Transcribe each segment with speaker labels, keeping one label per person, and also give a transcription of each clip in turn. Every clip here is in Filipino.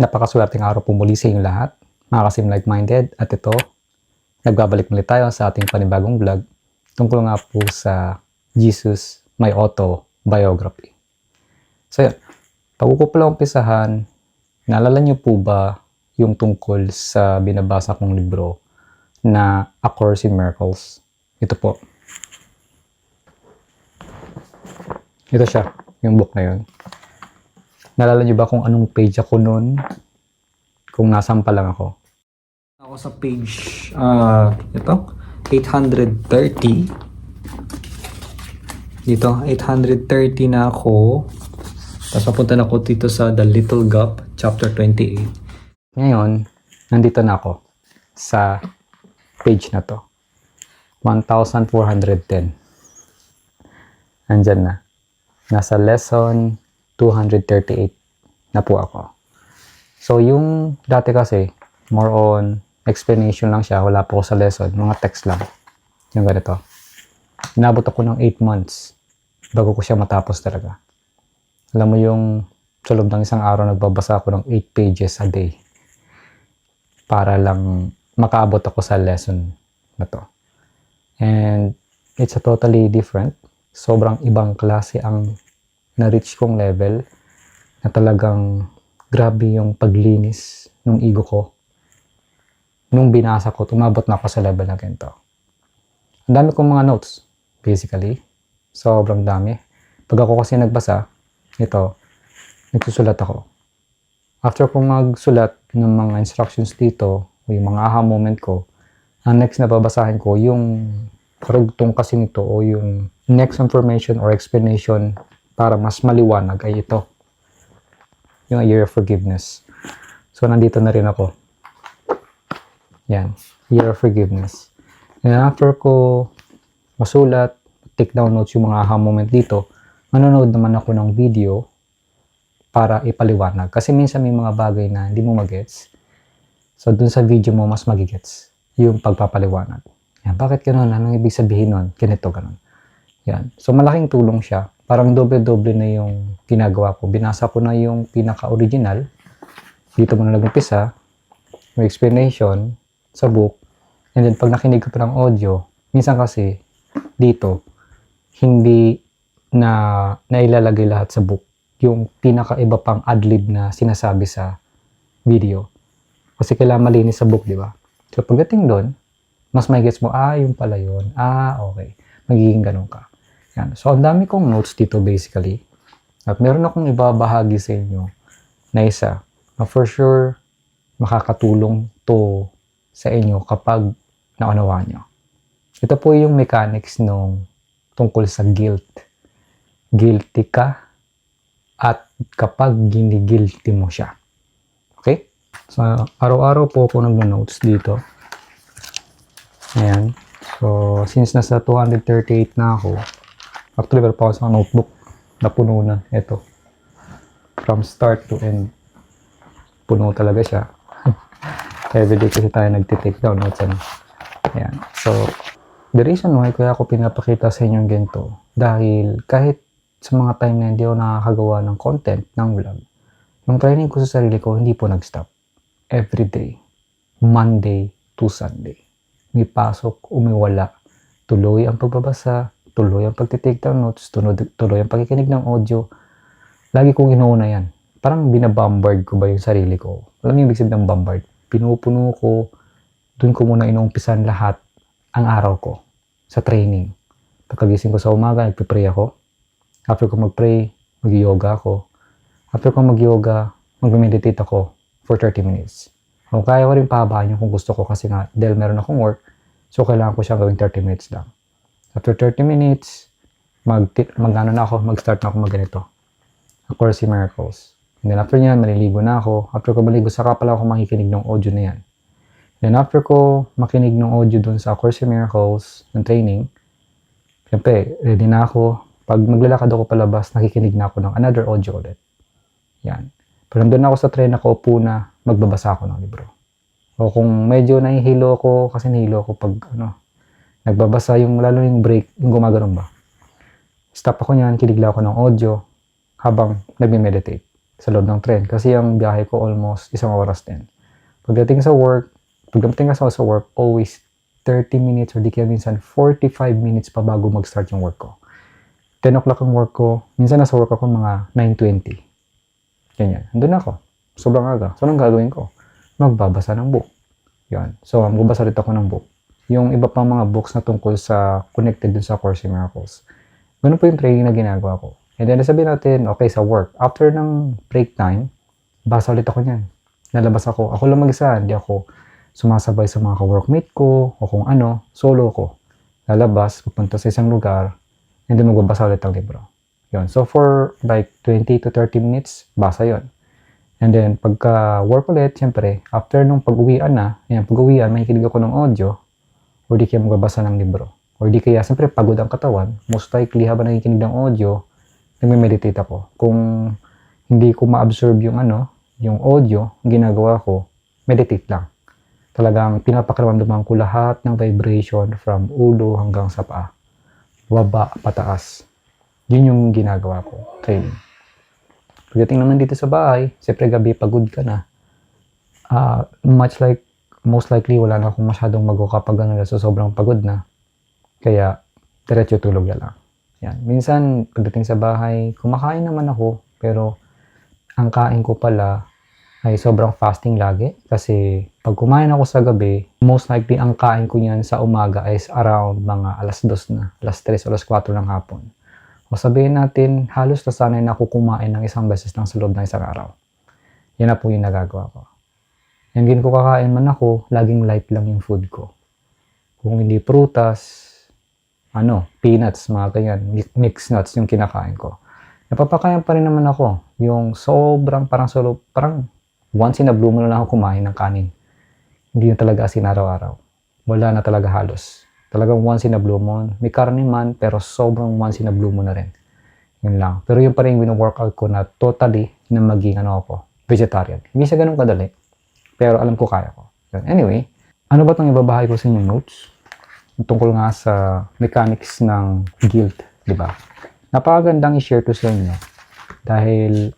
Speaker 1: Napakaswerteng araw po muli sa inyong lahat, mga kasim like-minded, at ito, nagbabalik muli tayo sa ating panibagong vlog tungkol nga po sa Jesus My Autobiography. So yun, bago ko pala umpisahan, naalala niyo po ba yung tungkol sa binabasa kong libro na A Course in Miracles? Ito po. Ito siya, yung book na yun. Naalala niyo ba kung anong page ako noon? Kung nasaan pa lang ako? Ako sa page, ito, 830. Dito, 830 na ako. Tapos papunta na ako dito sa The Little Gap, chapter 28. Ngayon, nandito na ako sa page na to. 1410. Nandyan na. Nasa lesson 238 na po ako. So, yung dati kasi, more on explanation lang siya. Wala po ako sa lesson. Mga text lang. Yung ganito. Inabot ako ng 8 months bago ko siya matapos talaga. Alam mo yung sa loob ng isang araw, nagbabasa ako ng 8 pages a day para lang makaabot ako sa lesson na to. And it's a totally different. Sobrang ibang klase ang na-reach kong level na talagang grabe yung paglinis ng ego ko. Nung binasa ko, tumabot na ako sa level na ganito. Ang dami kong mga notes, basically. Sobrang dami. Pag ako kasi nagbasa, ito, nagsusulat ako. After kong magsulat ng mga instructions dito, o yung mga aha moment ko, ang next na babasahin ko, yung karugtong kasi nito, o yung next information or explanation para mas maliwanag ay ito. Yung A Year of Forgiveness. So, nandito na rin ako. Yan. Year of Forgiveness. And after ko masulat, take down notes yung mga aha moment dito, manonood naman ako ng video para ipaliwanag. Kasi minsan may mga bagay na hindi mo magets. So, dun sa video mo, mas magigets yung pagpapaliwanag. Yan. Bakit ganun? Anong ibig sabihin nun? Ganito, ganun. Yan. So, malaking tulong siya. Parang doble-doble na yung ginagawa ko. Binasa ko na yung pinaka-original. Dito mo na nag-umpisa. Yung explanation sa book. And then, pag nakinig ko pa ng audio, minsan kasi, dito, hindi na nailalagay lahat sa book. Yung pinaka-iba pang adlib na sinasabi sa video. Kasi kailangan malinis sa book, di ba? So, pagdating doon, mas may gets mo, yung pala yun. Okay. Magiging ganun ka. Yan. So, ang dami kong notes dito basically. At meron akong ibabahagi sa inyo na isa na for sure makakatulong to sa inyo kapag naunawaan nyo. Ito po yung mechanics nung tungkol sa guilt. Guilty ka at kapag ginigilty mo siya. Okay? So, araw-araw po ako nag-notes dito. Ayan. So, since nasa 238 na ako, actually, meron pa ako sa notebook na puno na. Ito. From start to end. Puno talaga siya. Everyday kasi tayo nagtitake down notes. Ayan. So, the reason why kaya ako pinapakita sa inyo ganito, dahil kahit sa mga time na hindi ako nakakagawa ng content, ng vlog, yung training ko sa sarili ko, hindi po nag-stop. Everyday. Monday to Sunday. May pasok, umiwala. Tuloy ang pagbabasa, tuloy ang pagtitake down notes, tuloy ang pagkikinig ng audio. Lagi kong inuuna yan. Parang binabombard ko ba yung sarili ko? Alam niyo yung ibig sabihin ng bombard? Pinupuno ko, dun ko muna inuumpisan lahat ang araw ko sa training. Pagkagising ko sa umaga, nagpipray ako. After ko mag-pray, mag-yoga ako. After ko mag-yoga, mag-meditate ako for 30 minutes. O kaya ko rin pahabaan yung kung gusto ko kasi nga, dahil meron akong work, so kailangan ko siyang gawing 30 minutes lang. After 30 minutes, mag-start na ako mag-ganito. A Course in Miracles. And then after nyan, maliligo na ako. After ko maligo, saka pala ako makikinig ng audio na yan. Then after ko makinig ng audio dun sa A Course in Miracles, ng training, siyempre, ready na ako. Pag maglalakad ako palabas, nakikinig na ako ng another audio ulit. Yan. Pag nandun ako sa train, nakaupo na, magbabasa ako ng libro. O kung medyo nahihilo ako, kasi nahihilo ako pag, nagbabasa yung, lalo yung break, yung gumagano'n ba. Stop ako niyan, kinig lang ako ng audio, habang nagme-meditate. sa loob ng tren. Kasi ang biyahe ko almost 1 oras din. Pagdating sa work, always 30 minutes or di kaya minsan 45 minutes pa bago mag-start yung work ko. 10 o'clock ang work ko. Minsan nasa work ako mga 9:20. Ganyan. Andun ako. Sobrang aga. So, anong gagawin ko? Magbabasa ng book. Yan. So, magbabasa ulit ako ng book. Yung iba pang mga books na tungkol sa connected dun sa Course in Miracles. Ganun po yung training na ginagawa ko. And then, sabihin natin, okay, sa work. After ng break time, basa ulit ako niyan. Lalabas ako. Ako lang mag-isa. Hindi ako sumasabay sa mga ka-workmate ko o kung ano, solo ko. Lalabas, pupunta sa isang lugar, and then magbabasa ulit ang libro. Yun. So, for like 20 to 30 minutes, basa yon. And then, pagka work ulit, syempre, after nung pag-uwian na, pag-uwian, makikinig ako ng audio, or di kaya magbabasa ng libro. Or di kaya, syempre, pagod ang katawan, most likely, habang nakikinig ng audio, nagme-meditate ako. Kung hindi ko ma-absorb yung yung audio, ginagawa ko, meditate lang. Talagang pinapakiramdaman ko lahat ng vibration from ulo hanggang sa paa. Baba, pataas. Yun yung ginagawa ko, training. Pagdating naman dito sa bahay, siyempre gabi pagod ka na. Most likely, wala na akong masyadong magawa kapag so sobrang pagod na. Kaya, diretso tulog na lang. Yan. Minsan, pagdating sa bahay, kumakain naman ako, pero ang kain ko pala ay sobrang fasting lagi. Kasi pag kumain ako sa gabi, most likely ang kain ko niyan sa umaga is around mga alas 2 na, alas 3, alas 4 ng hapon. O sabihin natin, halos nasanay na ako kumain ng isang beses lang sa loob ng isang araw. Yan na po yung nagagawa ko. And din ko kakain man ako, laging light lang yung food ko. Kung hindi prutas, peanuts, mga ganyan, mixed nuts yung kinakain ko. Napapakain pa rin naman ako. Yung sobrang parang once in a blue moon na lang ako kumain ng kanin. Hindi na talaga asin araw-araw. Wala na talaga halos. Talagang once in a blue moon. May karne man, pero sobrang once in a blue moon na rin. Yun lang. Pero yun pa rin yung workout ko na totally na maging vegetarian. Hindi siya ganun kadali. Pero alam ko kaya ko. Anyway, ano ba itong ibabahay ko sa inyong notes? Tungkol nga sa mechanics ng guilt, di ba? Napakagandang i-share to sa inyo. Dahil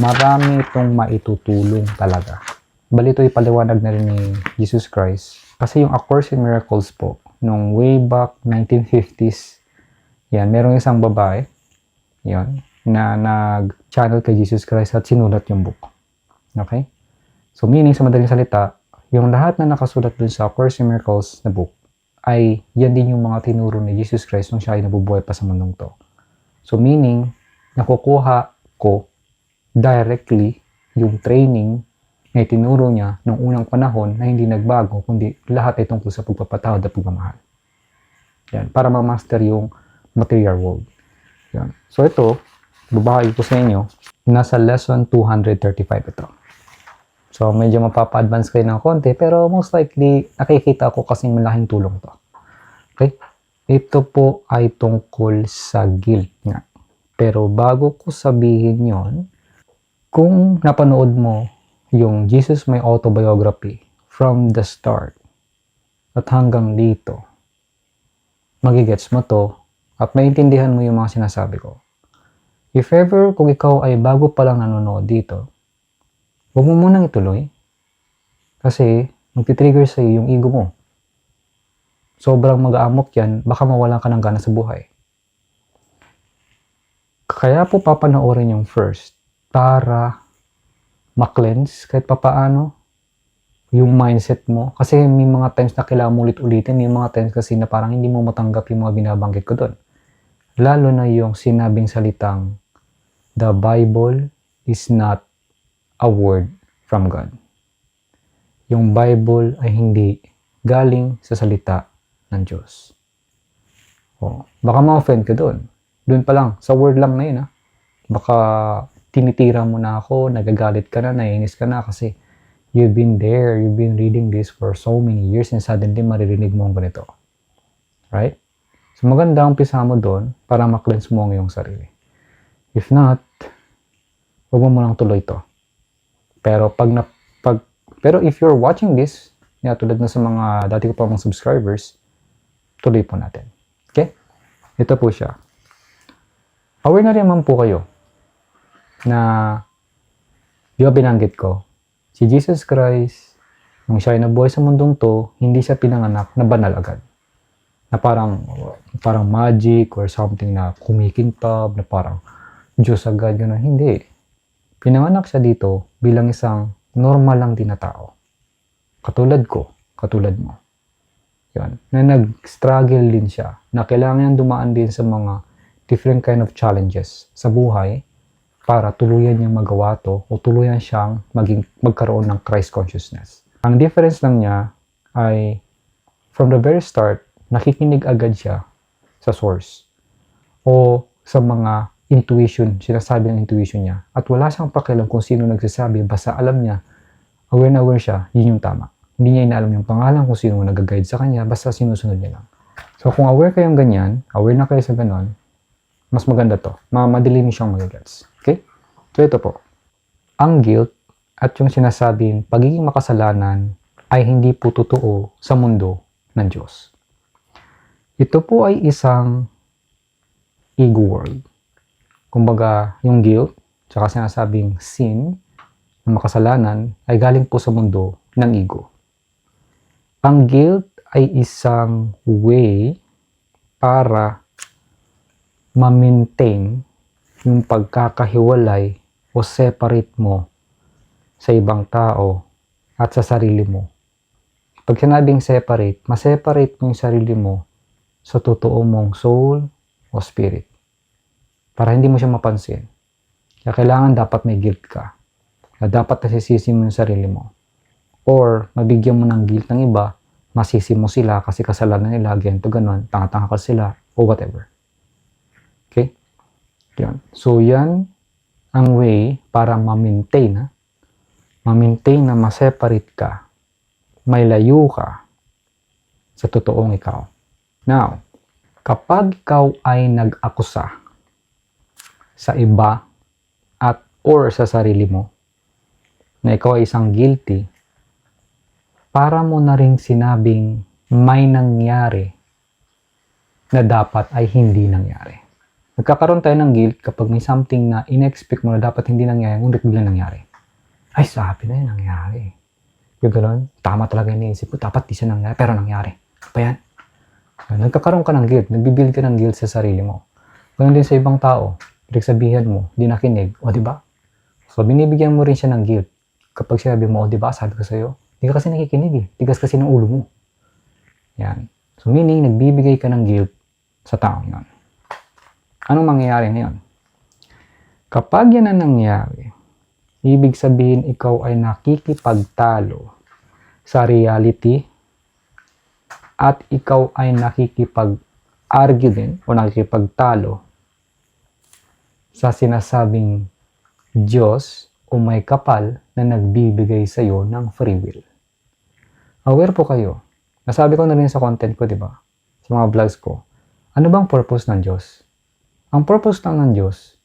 Speaker 1: marami itong maitutulong talaga. Bali ito ipaliwanag na rin ni Jesus Christ. Kasi yung A Course in Miracles po, nung way back 1950s, yan, merong isang babae, yan, na nag-channel kay Jesus Christ at sinulat yung book. Okay? So meaning, sa madaling salita, yung lahat na nakasulat dun sa A Course in Miracles na book, ay yan din yung mga tinuro ni Jesus Christ nung siya ay nabubuhay pa sa mundong to. So meaning, nakukuha ko directly yung training na itinuro niya noong unang panahon na hindi nagbago, kundi lahat ay tungkol sa pagpapatawad at pagmamahal. Yan, para ma-master yung material world. Yan. So ito, babahagi ko sa inyo, nasa lesson 235 ito. So medyo mapapa-advance kayo ng konti, pero most likely, nakikita ko kasing malaking tulong to. Okay? Ito po ay tungkol sa guilt nga. Pero bago ko sabihin yon, kung napanood mo yung Jesus My Autobiography from the start at hanggang dito, magigets mo to at maintindihan mo yung mga sinasabi ko. If ever, kung ikaw ay bago pa lang nanonood dito, huwag mo munang ituloy kasi magti-trigger sa iyo yung ego mo. Sobrang mag-aamok yan, baka mawalan ka ng gana sa buhay. Kaya po papanoorin yung first para ma-cleanse kahit papaano yung mindset mo. Kasi may mga times na kailangan mo ulit-ulitin, may mga times kasi na parang hindi mo matanggap yung mga binabanggit ko doon. Lalo na yung sinabing salitang, the Bible is not a word from God. Yung Bible ay hindi galing sa salita ng Diyos. Baka ma-offend ka doon. Doon pa lang, sa word lang na yun. Baka tinitira mo na ako, nagagalit ka na, naiinis ka na kasi you've been there, you've been reading this for so many years and suddenly maririnig mo ang ganito. Right? So maganda ang umpisa mo doon para ma-cleanse mo ang iyong sarili. If not, huwag mo lang tuloy to. Pero pero if you're watching this, tulad na sa mga dati ko pa mga subscribers, tuloy po natin. Okay? Ito po siya. Aware na rin po kayo na Di ba binanggit ko? Si Jesus Christ, nung siya ay nabuhay sa mundong to, hindi siya pinanganak na banal agad. Na parang magic or something na kumikintab, na parang Diyos agad, yun. Hindi. Pinanganak siya dito bilang isang normal lang din na tao. Katulad ko, katulad mo. Yan. Na nag-struggle din siya, na kailangan dumaan din sa mga different kind of challenges sa buhay para tuluyan niyang magawa to o tuluyan siyang magkaroon ng Christ consciousness. Ang difference lang niya ay from the very start, nakikinig agad siya sa source o sa mga intuition, sinasabi ng intuition niya. At wala siyang pakialam kung sino nagsasabi, basta alam niya, aware na aware siya, yun yung tama. Hindi niya inaalam yung pangalan kung sino nag-guide sa kanya, basta sinusunod niya lang. So kung aware kayong ganyan, aware na kayo sa ganon, mas maganda to. Madali mo siyang magagets. Okay? So ito po. Ang guilt at yung sinasabing pagiging makasalanan ay hindi po totoo sa mundo ng Diyos. Ito po ay isang ego world. Kumbaga, yung guilt, tsaka sinasabing sin, ng makasalanan, ay galing po sa mundo ng ego. Ang guilt ay isang way para ma-maintain yung pagkakahiwalay o separate mo sa ibang tao at sa sarili mo. Pag sinabing separate, ma-separate mo yung sarili mo sa totoo mong soul o spirit. Para hindi mo siya mapansin. Kaya kailangan dapat may guilt ka. Na dapat nasisisi mo yung sarili mo. Or mabigyan mo ng guilt ng iba, masisi mo sila kasi kasalanan nila, ganito ganon, tanga-tanga ka sila, o whatever. Okay? Yan. So yan ang way para ma-maintain. Ma-maintain na ma-separate ka. May layo ka sa totoong ikaw. Now, kapag ikaw ay nag-akusa sa iba at or sa sarili mo na ikaw ay isang guilty, para mo na ring sinabing may nangyari na dapat ay hindi nangyari. Nagkakaroon tayo ng guilt kapag may something na in-expect mo na dapat hindi nangyari, ngunit biglang nangyari. Ay, sabi na yun, nangyari. Yung gano'n, tama talaga yung iniisip ko, dapat di siya nangyari, pero nangyari. Pa yan? Nagkakaroon ka ng guilt, nagbibuild ka ng guilt sa sarili mo. Ganun din sa ibang tao, pinagsabihan mo, di nakinig, o diba? So, binibigyan mo rin siya ng guilt. Kapag sinabi mo, o diba, sabi ko sa'yo, di ka kasi nakikinig eh, tigas kasi ng ulo mo. Yan. So, meaning, nagbibigay ka ng guilt sa taong yan. Anong mangyayari ngayon? Kapag yan ang nangyari, ibig sabihin ikaw ay nakikipagtalo sa reality at ikaw ay nakikipag-argue din o nakikipagtalo sa sinasabing Diyos o may kapal na nagbibigay sa iyo ng free will. Aware po kayo. Nasabi ko na rin sa content ko, di ba? Sa mga vlogs ko. Ano bang purpose ng Diyos? Ang purpose lang ng Diyos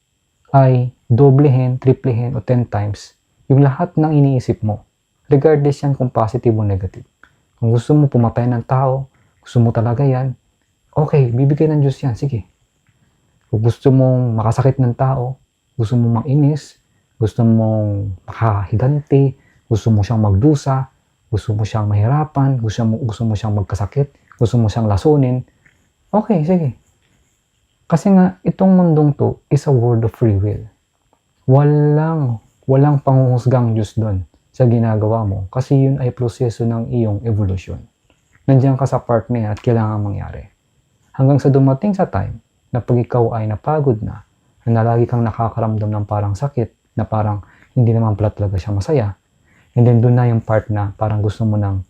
Speaker 1: ay doblehin, triplehin o 10 times yung lahat ng iniisip mo. Regardless yan kung positive o negative. Kung gusto mo pumatay ng tao, gusto mo talaga yan, okay, bibigay ng Diyos yan, sige. Kung gusto mong makasakit ng tao, gusto mong mainis, gusto mong makahiganti, gusto mo siyang magdusa, gusto mo siyang mahirapan, gusto mo siyang magkasakit, gusto mo siyang lasunin, okay, sige. Kasi nga, itong mundong to is a world of free will. Walang panghuhusgang Diyos doon sa ginagawa mo kasi yun ay proseso ng iyong evolution. Nandiyan ka sa part na yan at kailangan mangyari. Hanggang sa dumating sa time na pag ikaw ay napagod na lagi kang nakakaramdam ng parang sakit, na parang hindi naman pala talaga siya masaya, and then doon na yung part na parang gusto mo nang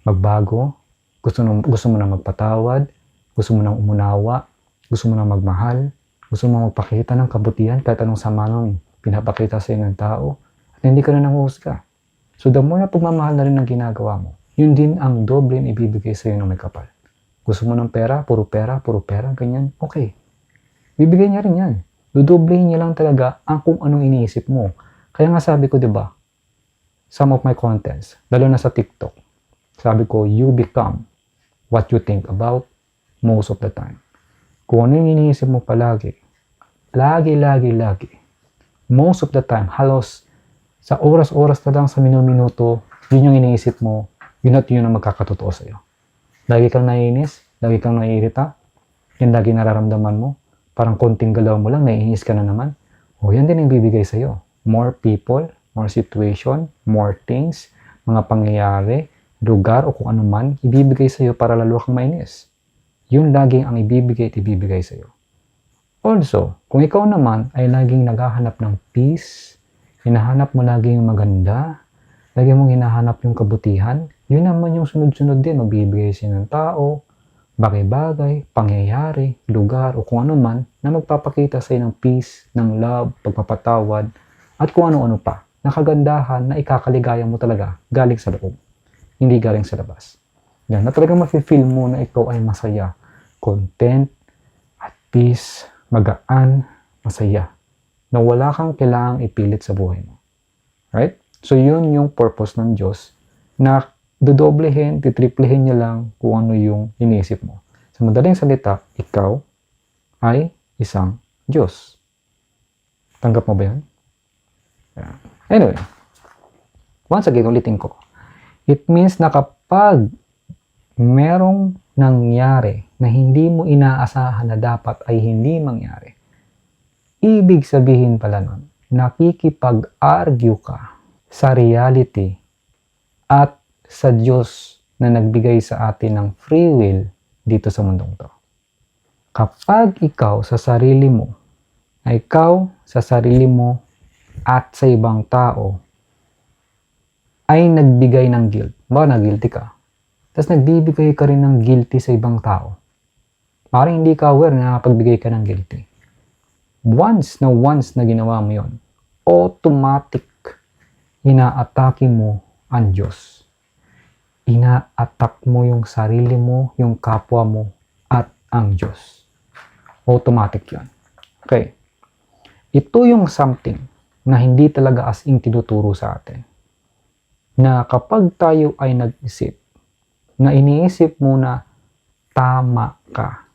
Speaker 1: magbago, gusto mo nang magpatawad, gusto mo nang umunawa, gusto mo nang magmahal, gusto mo magpakita ng kabutihan kahit anong sama nung pinapakita sa iyo ng tao, at hindi ka na nanguhusga. So the more na pagmamahal na rin ang ginagawa mo, yun din ang doble na ibibigay sa iyo ng may kapal. Gusto mo ng pera, puro pera, ganyan, okay. Bibigay niya rin yan. Dudoblehin niya lang talaga ang kung anong iniisip mo. Kaya nga sabi ko, diba, some of my contents, lalo na sa TikTok, sabi ko, you become what you think about most of the time. Kung ano yung iniisip mo palagi, lagi, most of the time, halos Sa oras-oras na lang, sa minuto, yun yung iniisip mo, yun at yun ang magkakatotoo sa'yo. Lagi kang naiinis, lagi kang naiirita, yan lagi nararamdaman mo, parang konting galaw mo lang, naiinis ka na naman. O yan din ang bibigay sa'yo. More people, more situation, more things, mga pangyayari, lugar o kung ano man, ibibigay sa'yo para lalo kang mainis. Yun laging ang ibibigay at ibibigay sa'yo. Also, kung ikaw naman ay laging naghahanap ng peace, hinahanap mo lagi yung maganda, lagi mong hinahanap yung kabutihan, yun naman yung sunod-sunod din, magbibigay siya ng tao, bagay-bagay, pangyayari, lugar, o kung ano man na magpapakita sa ng peace, ng love, pagpapatawad, at kung ano-ano pa, na kagandahan na ikakaligaya mo talaga galing sa loob, hindi galing sa labas. Yan, na talagang mafe-feel mo na ikaw ay masaya, content, at peace, magaan, masaya, na wala kang kailangang ipilit sa buhay mo. Right? So, yun yung purpose ng Diyos na dodoblehin, titriplehin niya lang kung ano yung iniisip mo. Sa madaling salita, ikaw ay isang Diyos. Tanggap mo ba yun? Yeah. Anyway, once again, ulitin ko. It means na kapag merong nangyari na hindi mo inaasahan na dapat ay hindi mangyari, ibig sabihin pala nun, nakikipag-argue ka sa reality at sa Diyos na nagbigay sa atin ng free will dito sa mundong to. Kapag ikaw sa sarili mo at sa ibang tao ay nagbigay ng guilt, na guilty ka, tapos nagbibigay ka rin ng guilty sa ibang tao, parang hindi ka aware na nakapagbigay ka ng guilty. Once na ginawa mo yon, automatic inaatake mo ang Diyos. Ina-attack mo yung sarili mo, yung kapwa mo, at ang Diyos. Automatic yan. Okay. Ito yung something na hindi talaga as in tinuturo sa atin. Na kapag tayo ay nag-isip, na iniisip mo na tama ka.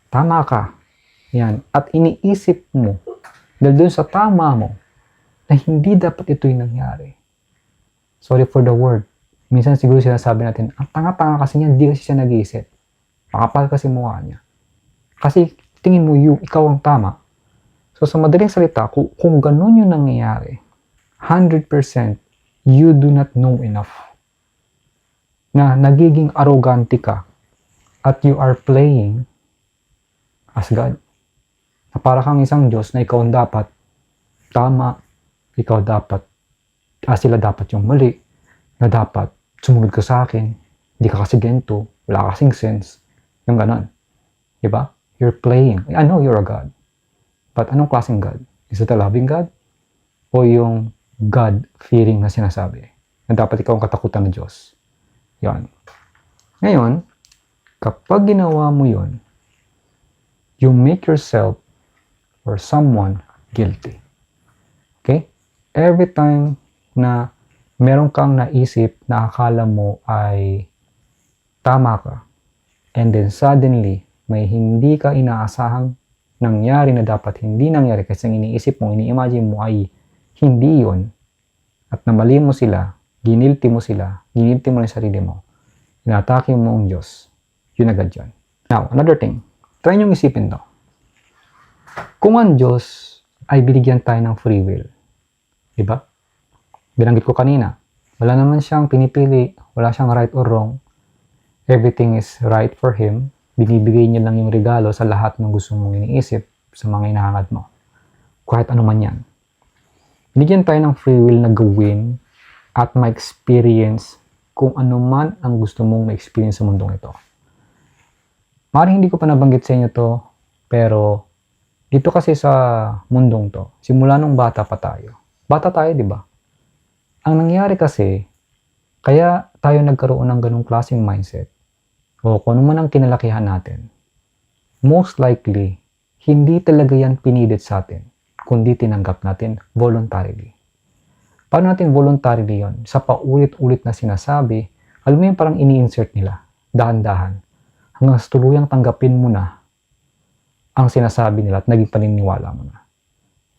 Speaker 1: Tama ka. Yan. At iniisip mo, dahil dun sa tama mo, na hindi dapat ito'y nangyari. Sorry for the word. Minsan siguro sinasabi natin, ang tanga-tanga kasi niya, hindi kasi siya nag-iisip. Makapal kasi mukha niya. Kasi tingin mo, ikaw ang tama. So sa madaling salita, kung ganun yung nangyayari, 100% you do not know enough. Na nagiging arrogante ka at you are playing as God. Na para kang isang Diyos na ikaw ang dapat tama, ikaw dapat, sila dapat yung mali, na dapat sumunod ka sa akin, hindi ka kasi gento, wala kasing sense, yung ganon. Diba? You're playing. I know you're a God. But anong klaseng God? Is it a loving God? O yung God-fearing na sinasabi? Na dapat ikaw ang katakutan ng Diyos. Yan. Ngayon, kapag ginawa mo yun, you make yourself or someone guilty. Okay? Every time na meron kang naisip na akala mo ay tama ka, and then suddenly, may hindi ka inaasahang nangyari na dapat hindi nangyari kasi ang iniisip mo, ini-imagine mo ay hindi yun, at namali mo sila, ginilty mo na yung sarili mo, inatake mo ang Diyos, yun agad yun. Now, another thing, try nyo isipin to. Kung ang Diyos ay binigyan tayo ng free will, diba? Binanggit ko kanina, wala naman siyang pinipili, wala siyang right or wrong, everything is right for Him, binibigay niya lang yung regalo sa lahat ng gusto mong iniisip sa mga inahangad mo. Kahit ano man yan. Binigyan tayo ng free will na gawin at ma-experience kung ano man ang gusto mong ma-experience sa mundong ito. Maaaring hindi ko pa nabanggit sa inyo to, pero dito kasi sa mundong to, simula nung bata pa tayo. Bata tayo, di ba? Ang nangyari kasi, kaya tayo nagkaroon ng ganung klaseng mindset, o kung ano man ang kinalakihan natin, most likely, hindi talaga yan pinilit sa atin, kundi tinanggap natin voluntarily. Paano natin voluntarily yon? Sa paulit-ulit na sinasabi, alam mo yung parang ini-insert nila, dahan-dahan, hanggang sa tuluyang tanggapin mo na ang sinasabi nila at naging paniniwala mo na.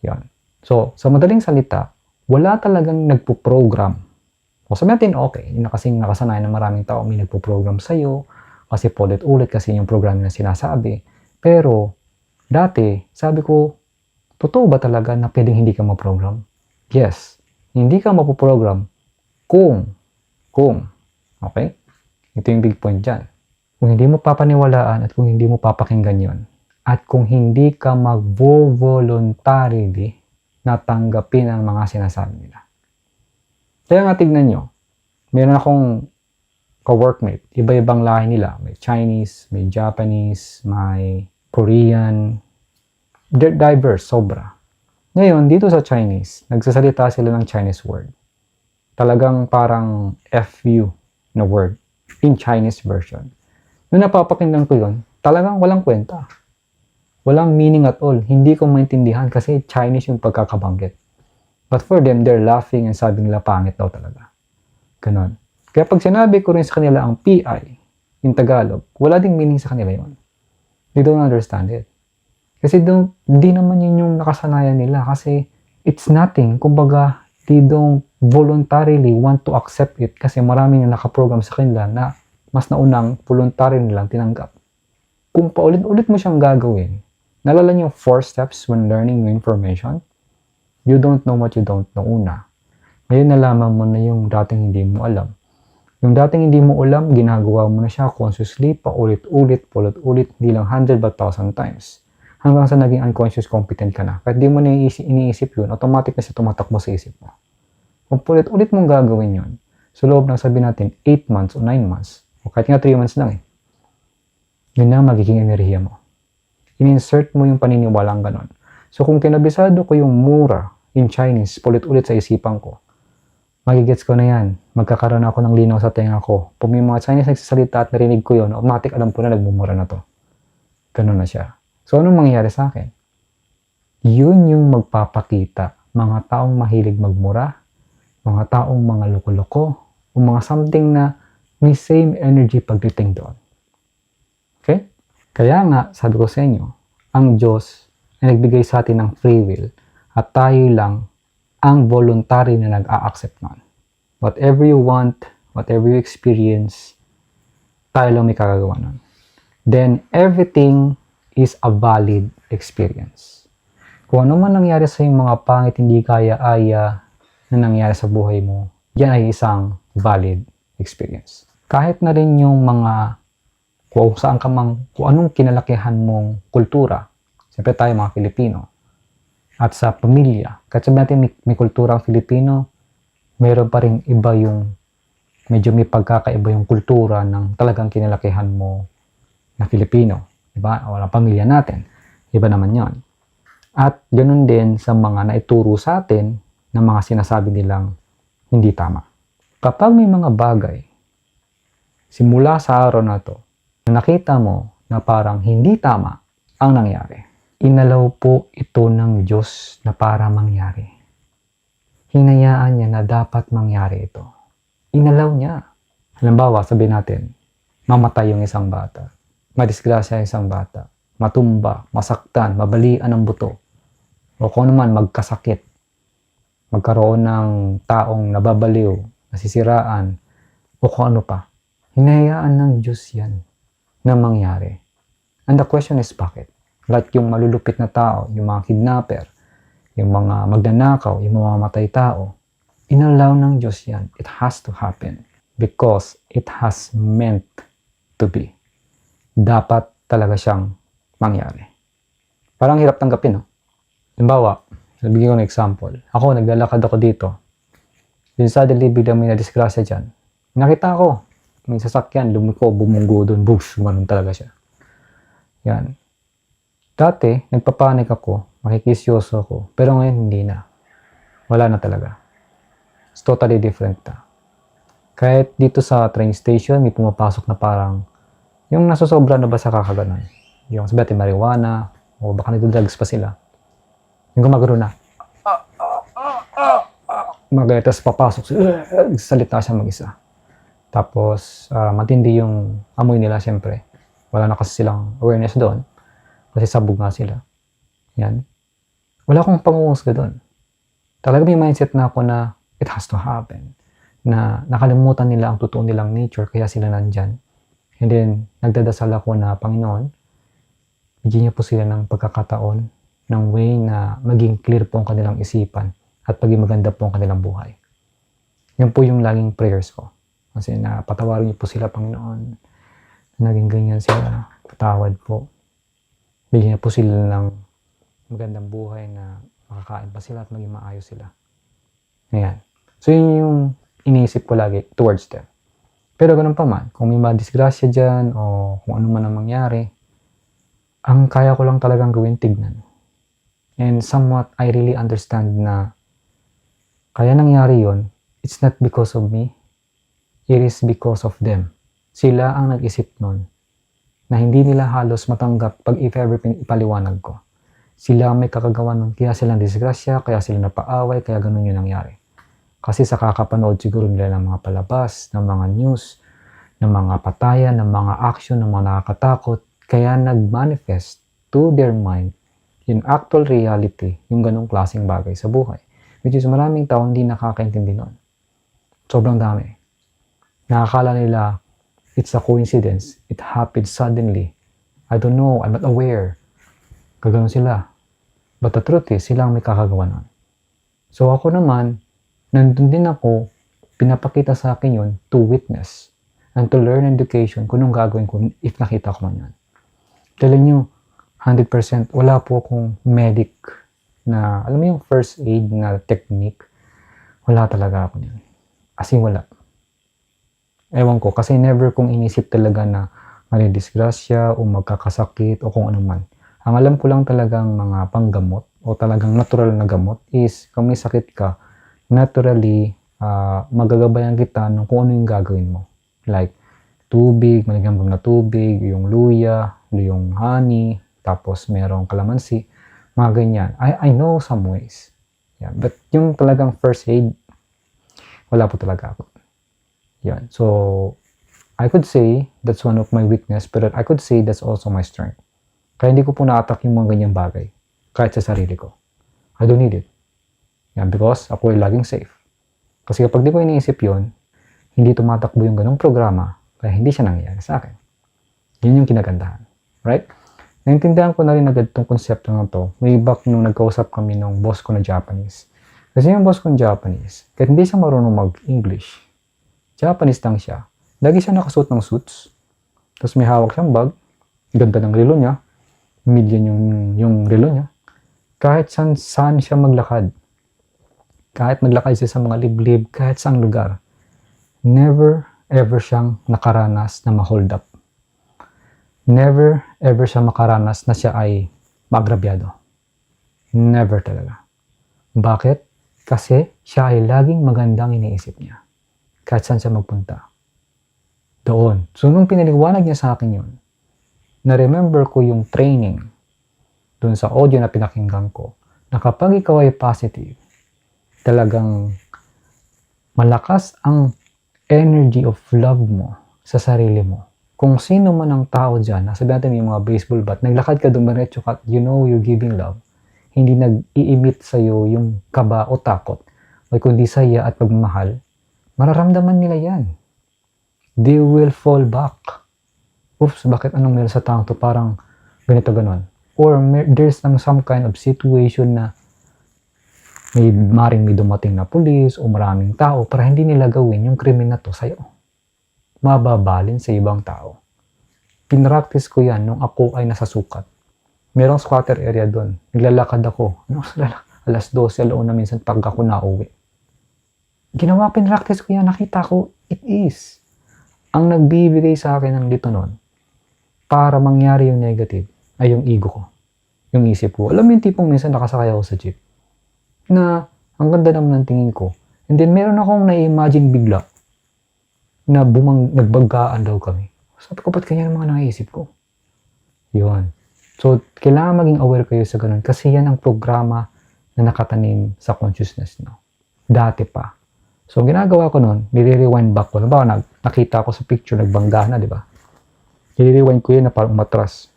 Speaker 1: Yan. So, sa madaling salita, wala talagang nagpo-program. O sabi natin, okay, yun na kasing nakasanayan ng maraming tao, may nagpo-program sa'yo, kasi paulit-ulit kasi yung program na sinasabi. Pero, dati, sabi ko, totoo ba talaga na pwedeng hindi ka ma-program? Yes. Hindi ka mapoprogram kung, okay? Ito yung big point dyan. Kung hindi mo papaniwalaan at kung hindi mo papakinggan yon, at kung hindi ka mag-voluntarily na tanggapin ang mga sinasabi nila. Kaya nga tignan nyo, meron akong ka-workmate, iba-ibang lahi nila. May Chinese, may Japanese, may Korean. They're diverse, sobra. Ngayon, dito sa Chinese, nagsasalita sila ng Chinese word. Talagang parang FU na word in Chinese version. Nung napapakinggan ko yun, talagang walang kwenta. Walang meaning at all. Hindi ko maintindihan kasi Chinese yung pagkakabanggit. But for them, they're laughing and sabi nila pangit daw talaga. Ganon. Kaya pag sinabi ko rin sa kanila ang PI in Tagalog, wala ding meaning sa kanila yun. They don't understand it. Kasi di naman yun yung nakasanayan nila kasi it's nothing. Kumbaga, they don't voluntarily want to accept it kasi maraming yung nakaprogram sa kanila na mas naunang voluntary nilang tinanggap. Kung paulit-ulit mo siyang gagawin, nalala niyo 4 steps when learning new information? You don't know what you don't know una. Ngayon nalaman mo na yung dating hindi mo alam. Yung dating hindi mo alam, ginagawa mo na siya consciously, paulit-ulit, hindi lang 100 but 1,000 times. Hanggang sa naging unconscious competent ka na. Kahit di mo na iniisip yun, automatic na siya tumatakbo sa isip mo. Kung paulit-ulit mong gagawin yun, sa loob ng sabi natin 8 months o 9 months, o kahit nga 3 months lang yun na magiging enerhiya mo. In-insert mo yung paniniwalang ganon. So kung kinabisado ko yung mura in Chinese, paulit-ulit sa isipan ko, magigets ko na yan. Magkakaroon ako ng linaw sa tenga ko. Pag may mga Chinese nagsasalita at narinig ko yun, automatic alam ko na nagmumura na to. Ganun na siya. So anong mangyayari sa akin? Yun yung magpapakita. Mga taong mahilig magmura, mga taong mga loko-loko, o mga something na may same energy pagdating doon. Okay? Kaya nga, sabi ko sa inyo, ang Diyos ay nagbigay sa atin ng free will at tayo lang ang voluntary na nag-a-accept nun. Whatever you want, whatever you experience, tayo lang may kagagawa nun. Then, everything is a valid experience. Kung ano man nangyari sa yung mga pangit, hindi kaya-aya na nangyari sa buhay mo, yan ay isang valid experience. Kahit na rin yung mga kung saan ka mang, kung anong kinalakihan mong kultura, siyempre tayo mga Pilipino, at sa pamilya, kahit sabi natin may kultura ang Filipino, mayroon pa rin iba yung, medyo may pagkakaiba yung kultura ng talagang kinalakihan mo na Filipino. Diba? O ang pamilya natin. Iba naman yon. At ganoon din sa mga naituro sa atin na mga sinasabi nilang hindi tama. Kapag may mga bagay, simula sa araw na to, na nakita mo na parang hindi tama ang nangyari, inalaw po ito ng Diyos na para mangyari. Hinayaan niya na dapat mangyari ito. Inalaw niya. Halimbawa, sabihin natin, mamatay yung isang bata, madisgrasya yung isang bata, matumba, masaktan, mabalian ng buto, o kung naman magkasakit, magkaroon ng taong nababaliw, nasisiraan, o kung ano pa. Hinayaan ng Diyos yan na mangyari. And the question is bakit? Like yung malulupit na tao, yung mga kidnapper, yung mga magnanakaw, yung mga mamatay tao, inalaw ng Diyos yan. It has to happen because it has meant to be. Dapat talaga siyang mangyari. Parang hirap tanggapin, no? Halimbawa, bigyan ko ng example. Ako, naglalakad ako dito. Then suddenly, biglang may nadisgrasya dyan. Nakita ko, may sasakyan, lumiko, bumunggo doon, bush, gumanon talaga siya. Yan. Dati, nagpapanik ako, makikisyoso ako, pero ngayon hindi na. Wala na talaga. It's totally different na. Kahit dito sa train station, may pumapasok na parang, yung nasusobra na ba sa kakaganon? Yung sabi natin, marijuana, o baka nagdrugs pa sila. Yung gumagano na, tapos papasok, salita siya mag-isa. Tapos, matindi yung amoy nila, siyempre. Wala na kasi silang awareness doon. Kasi sabog nga sila. Yan. Wala akong pangungusga doon. talaga may mindset na ako na it has to happen. Na nakalimutan nila ang totoo nilang nature kaya sila nandyan. And then, nagdadasal ako na, Panginoon, bigyan niyo po sila ng pagkakataon, ng way na maging clear po ang kanilang isipan at maging maganda po ang kanilang buhay. Yan po yung laging prayers ko. Kasi na patawarin niyo po sila, Panginoon. Naging ganyan sila. Patawad po. Bigyan niyo po sila ng magandang buhay na makakain pa sila at maging maayos sila. Ayan. So yun yung iniisip ko lagi towards them. Pero ganun pa man, kung may madisgrasya dyan o kung ano man ang mangyari, ang kaya ko lang talagang gawin, tignan. And somewhat, I really understand na kaya nangyari yon, it's not because of me, it is because of them. Sila ang nag-isip nun na hindi nila halos matanggap pag if ever ipaliwanag ko. Sila ang may kakagawa nun, kaya silang disgrasya, kaya sila napaaway, kaya ganun yung nangyari. Kasi sa kakapanood siguro nila ng mga palabas, ng mga news, ng mga patayan, ng mga action, ng mga nakakatakot, kaya nag-manifest to their mind yung actual reality, yung ganong klaseng bagay sa buhay. Which is maraming tao hindi nakakaintindi nun. Sobrang dami. Nakakala nila, it's a coincidence. It happened suddenly. I don't know, I'm not aware. Gaganon sila. But the truth is, sila ang may kakagawa nun. So ako naman, nandun din ako, pinapakita sa akin yun to witness and to learn education kung anong gagawin ko if nakita ko man yun. Telling nyo, 100%, wala po akong medic na, alam mo yung first aid na technique, wala talaga ako yun. As in, wala. Ewan ko, kasi never kong inisip talaga na malidisgrasya o magkakasakit o kung ano man. Ang alam ko lang talagang mga panggamot o talagang natural na gamot is kung may sakit ka, naturally, magagabayan kita ng kung ano yung gagawin mo. Like, tubig, malagyan mo na tubig, yung luya, yung honey, tapos merong kalamansi, mga ganyan. I know some ways. Yeah, but yung talagang first aid, wala po talaga ako. Yan. So, I could say that's one of my weakness, but I could say that's also my strength. Kaya hindi ko po na-attack yung mga ganyang bagay, kahit sa sarili ko. I don't need it. Yan, because ako ay laging safe. Kasi kapag di ko iniisip yun, hindi tumatakbo yung ganong programa, kaya hindi siya nangyayari sa akin. Yun yung kinagandahan. Right? Naintindihan ko na rin agad itong konsepto na to way back nung nagkausap kami ng boss ko na Japanese. Kasi yung boss ko na Japanese, kahit hindi siya marunong mag-English, Japanese lang siya. Lagi siya nakasuot ng suits. Tapos may hawak siyang bag. Ganda ng relo niya. Million yung relo niya. Kahit saan siya maglakad. Kahit maglakad siya sa mga liblib, kahit saang lugar. Never ever siyang nakaranas na ma-hold up. Never ever siya makaranas na siya ay maagrabyado. Never talaga. Bakit? Kasi siya ay laging magandang iniisip niya. Kahit saan siya magpunta. Doon. So, nung pinaliwanag niya sa akin yun, na-remember ko yung training doon sa audio na pinakinggan ko, na kapag ikaw ay positive, talagang malakas ang energy of love mo sa sarili mo. Kung sino man ang tao dyan, sabihin natin yung mga baseball bat, naglakad ka dumiretso ka, you know you're giving love, hindi nag-i-emit sa'yo yung kaba o takot, o kundi saya at pagmamahal, mararamdaman nila yan. They will fall back. Oops, bakit anong meron sa taong to? Parang ganito ganon. Or there's some kind of situation na may dumating na pulis o maraming tao para hindi nila gawin yung krimen na to sa'yo. Mababalin sa ibang tao. Pinractice ko yan nung ako ay nasa sukat. Merong squatter area doon. Naglalakad ako. Alas 12, alauna minsan pag ako nauwi. Pinractice ko yan. Nakita ko, it is. Ang nagbibigay sa akin ng dito nun, para mangyari yung negative, ay yung ego ko. Yung isip ko. Alam mo yung tipong minsan nakasakay ako sa jeep, na ang ganda naman ng tingin ko. And then meron akong na-imagine bigla, na nagbanggaan daw kami. Sabi ko, ba't kanya mga naisip ko? Yun. So, kailangan maging aware kayo sa ganun, kasi yan ang programa na nakatanim sa consciousness nyo. Dati pa. So, ginagawa ko nun, nire-rewind back ko. Nakita ko sa picture, nagbangga na, di ba? I-rewind ko yun na parang umatras.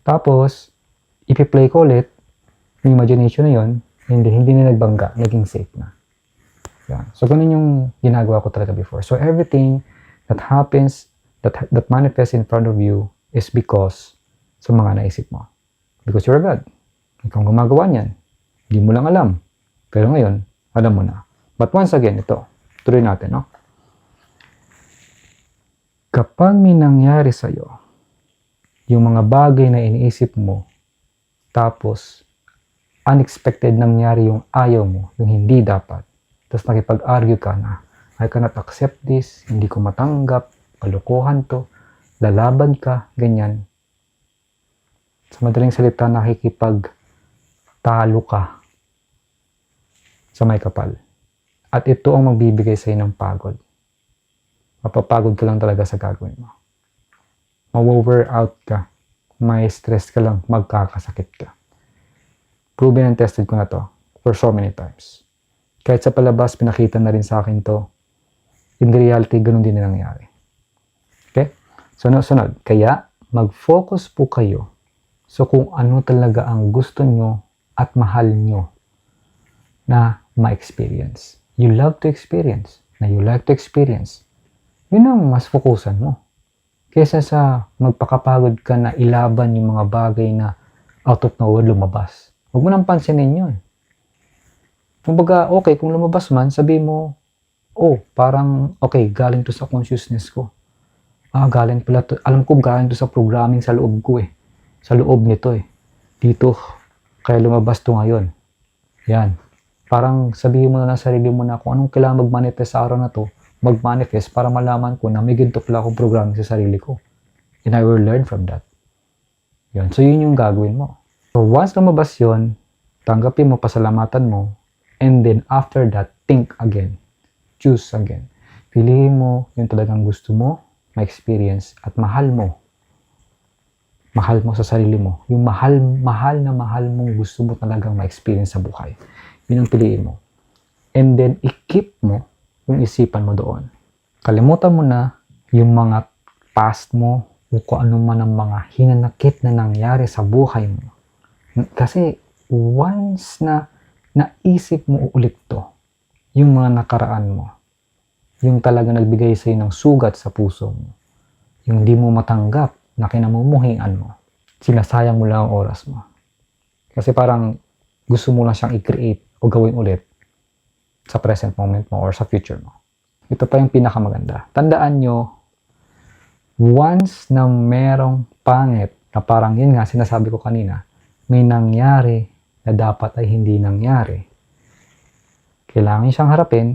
Speaker 1: Tapos, ipi-play ko ulit, yung imagination na yun, Hindi na nagbangga, naging safe na. Yan. So, ganun yung ginagawa ko talaga before. So, everything that happens, that manifests in front of you is because sa mga naisip mo. Because you're a God. Ikaw ang gumagawa niyan. Hindi mo lang alam. Pero ngayon, alam mo na. But once again, ito. Tuloy natin, no? Kapag may nangyari sa'yo, yung mga bagay na iniisip mo, tapos, unexpected nangyari yung ayaw mo, yung hindi dapat, tapos nakipag-argue ka na, I cannot accept this, hindi ko matanggap, kalokohan to, lalaban ka, ganyan. Sa madaling salita, nakikipag-talo ka sa may kapal. At ito ang magbibigay sa'yo ng pagod. Mapapagod ka lang talaga sa gagawin mo. Mawo-wear out ka. May stress ka lang, magkakasakit ka. Proven and tested ko na to for so many times. Kahit sa palabas, pinakita na rin sa akin to. In reality, ganun din na nangyari. Okay? Sunod. Kaya, mag-focus po kayo so kung ano talaga ang gusto nyo at mahal nyo na ma-experience. You love to experience. Na you like to experience. Yun ang mas fokusan mo. Kesa sa magpakapagod ka na ilaban yung mga bagay na out of nowhere lumabas. Huwag mo nang pansinin yun. Kumbaga, okay, kung lumabas man, sabi mo, oh, parang, okay, galing to sa consciousness ko. Galing pala to. Alam ko galing to sa programming sa loob ko eh. Sa loob nito eh. Dito, kaya lumabas to ngayon. Yan. Parang sabihin mo na ng sarili mo na kung anong kailangan mag-manifest sa araw na to, mag-manifest para malaman ko na may ganito pala akong programming sa sarili ko. And I will learn from that. Yan. So, yun yung gagawin mo. So, once lumabas yun, tanggapin mo, pasalamatan mo, and then after that, think again. Choose again. Piliin mo yung talagang gusto mo, ma-experience, at mahal mo. Mahal mo sa sarili mo. Yung mahal mong gusto mo talagang ma-experience sa buhay. Yun ang piliin mo. And then, i-keep mo yung isipan mo doon. Kalimutan mo na yung mga past mo, o kung ano man ang mga hinanakit na nangyari sa buhay mo. Kasi, once na naisip mo ulit to, yung mga nakaraan mo, yung talaga nagbigay sa'yo ng sugat sa puso mo, yung di mo matanggap na kinamumuhingan mo, sinasayang mo lang ang oras mo. Kasi parang gusto mo lang siyang i-create o gawin ulit sa present moment mo or sa future mo. Ito pa yung pinakamaganda. Tandaan nyo, once na merong pangit, na parang yun nga, sinasabi ko kanina, may nangyari na dapat ay hindi nangyari. Kailangan siyang harapin,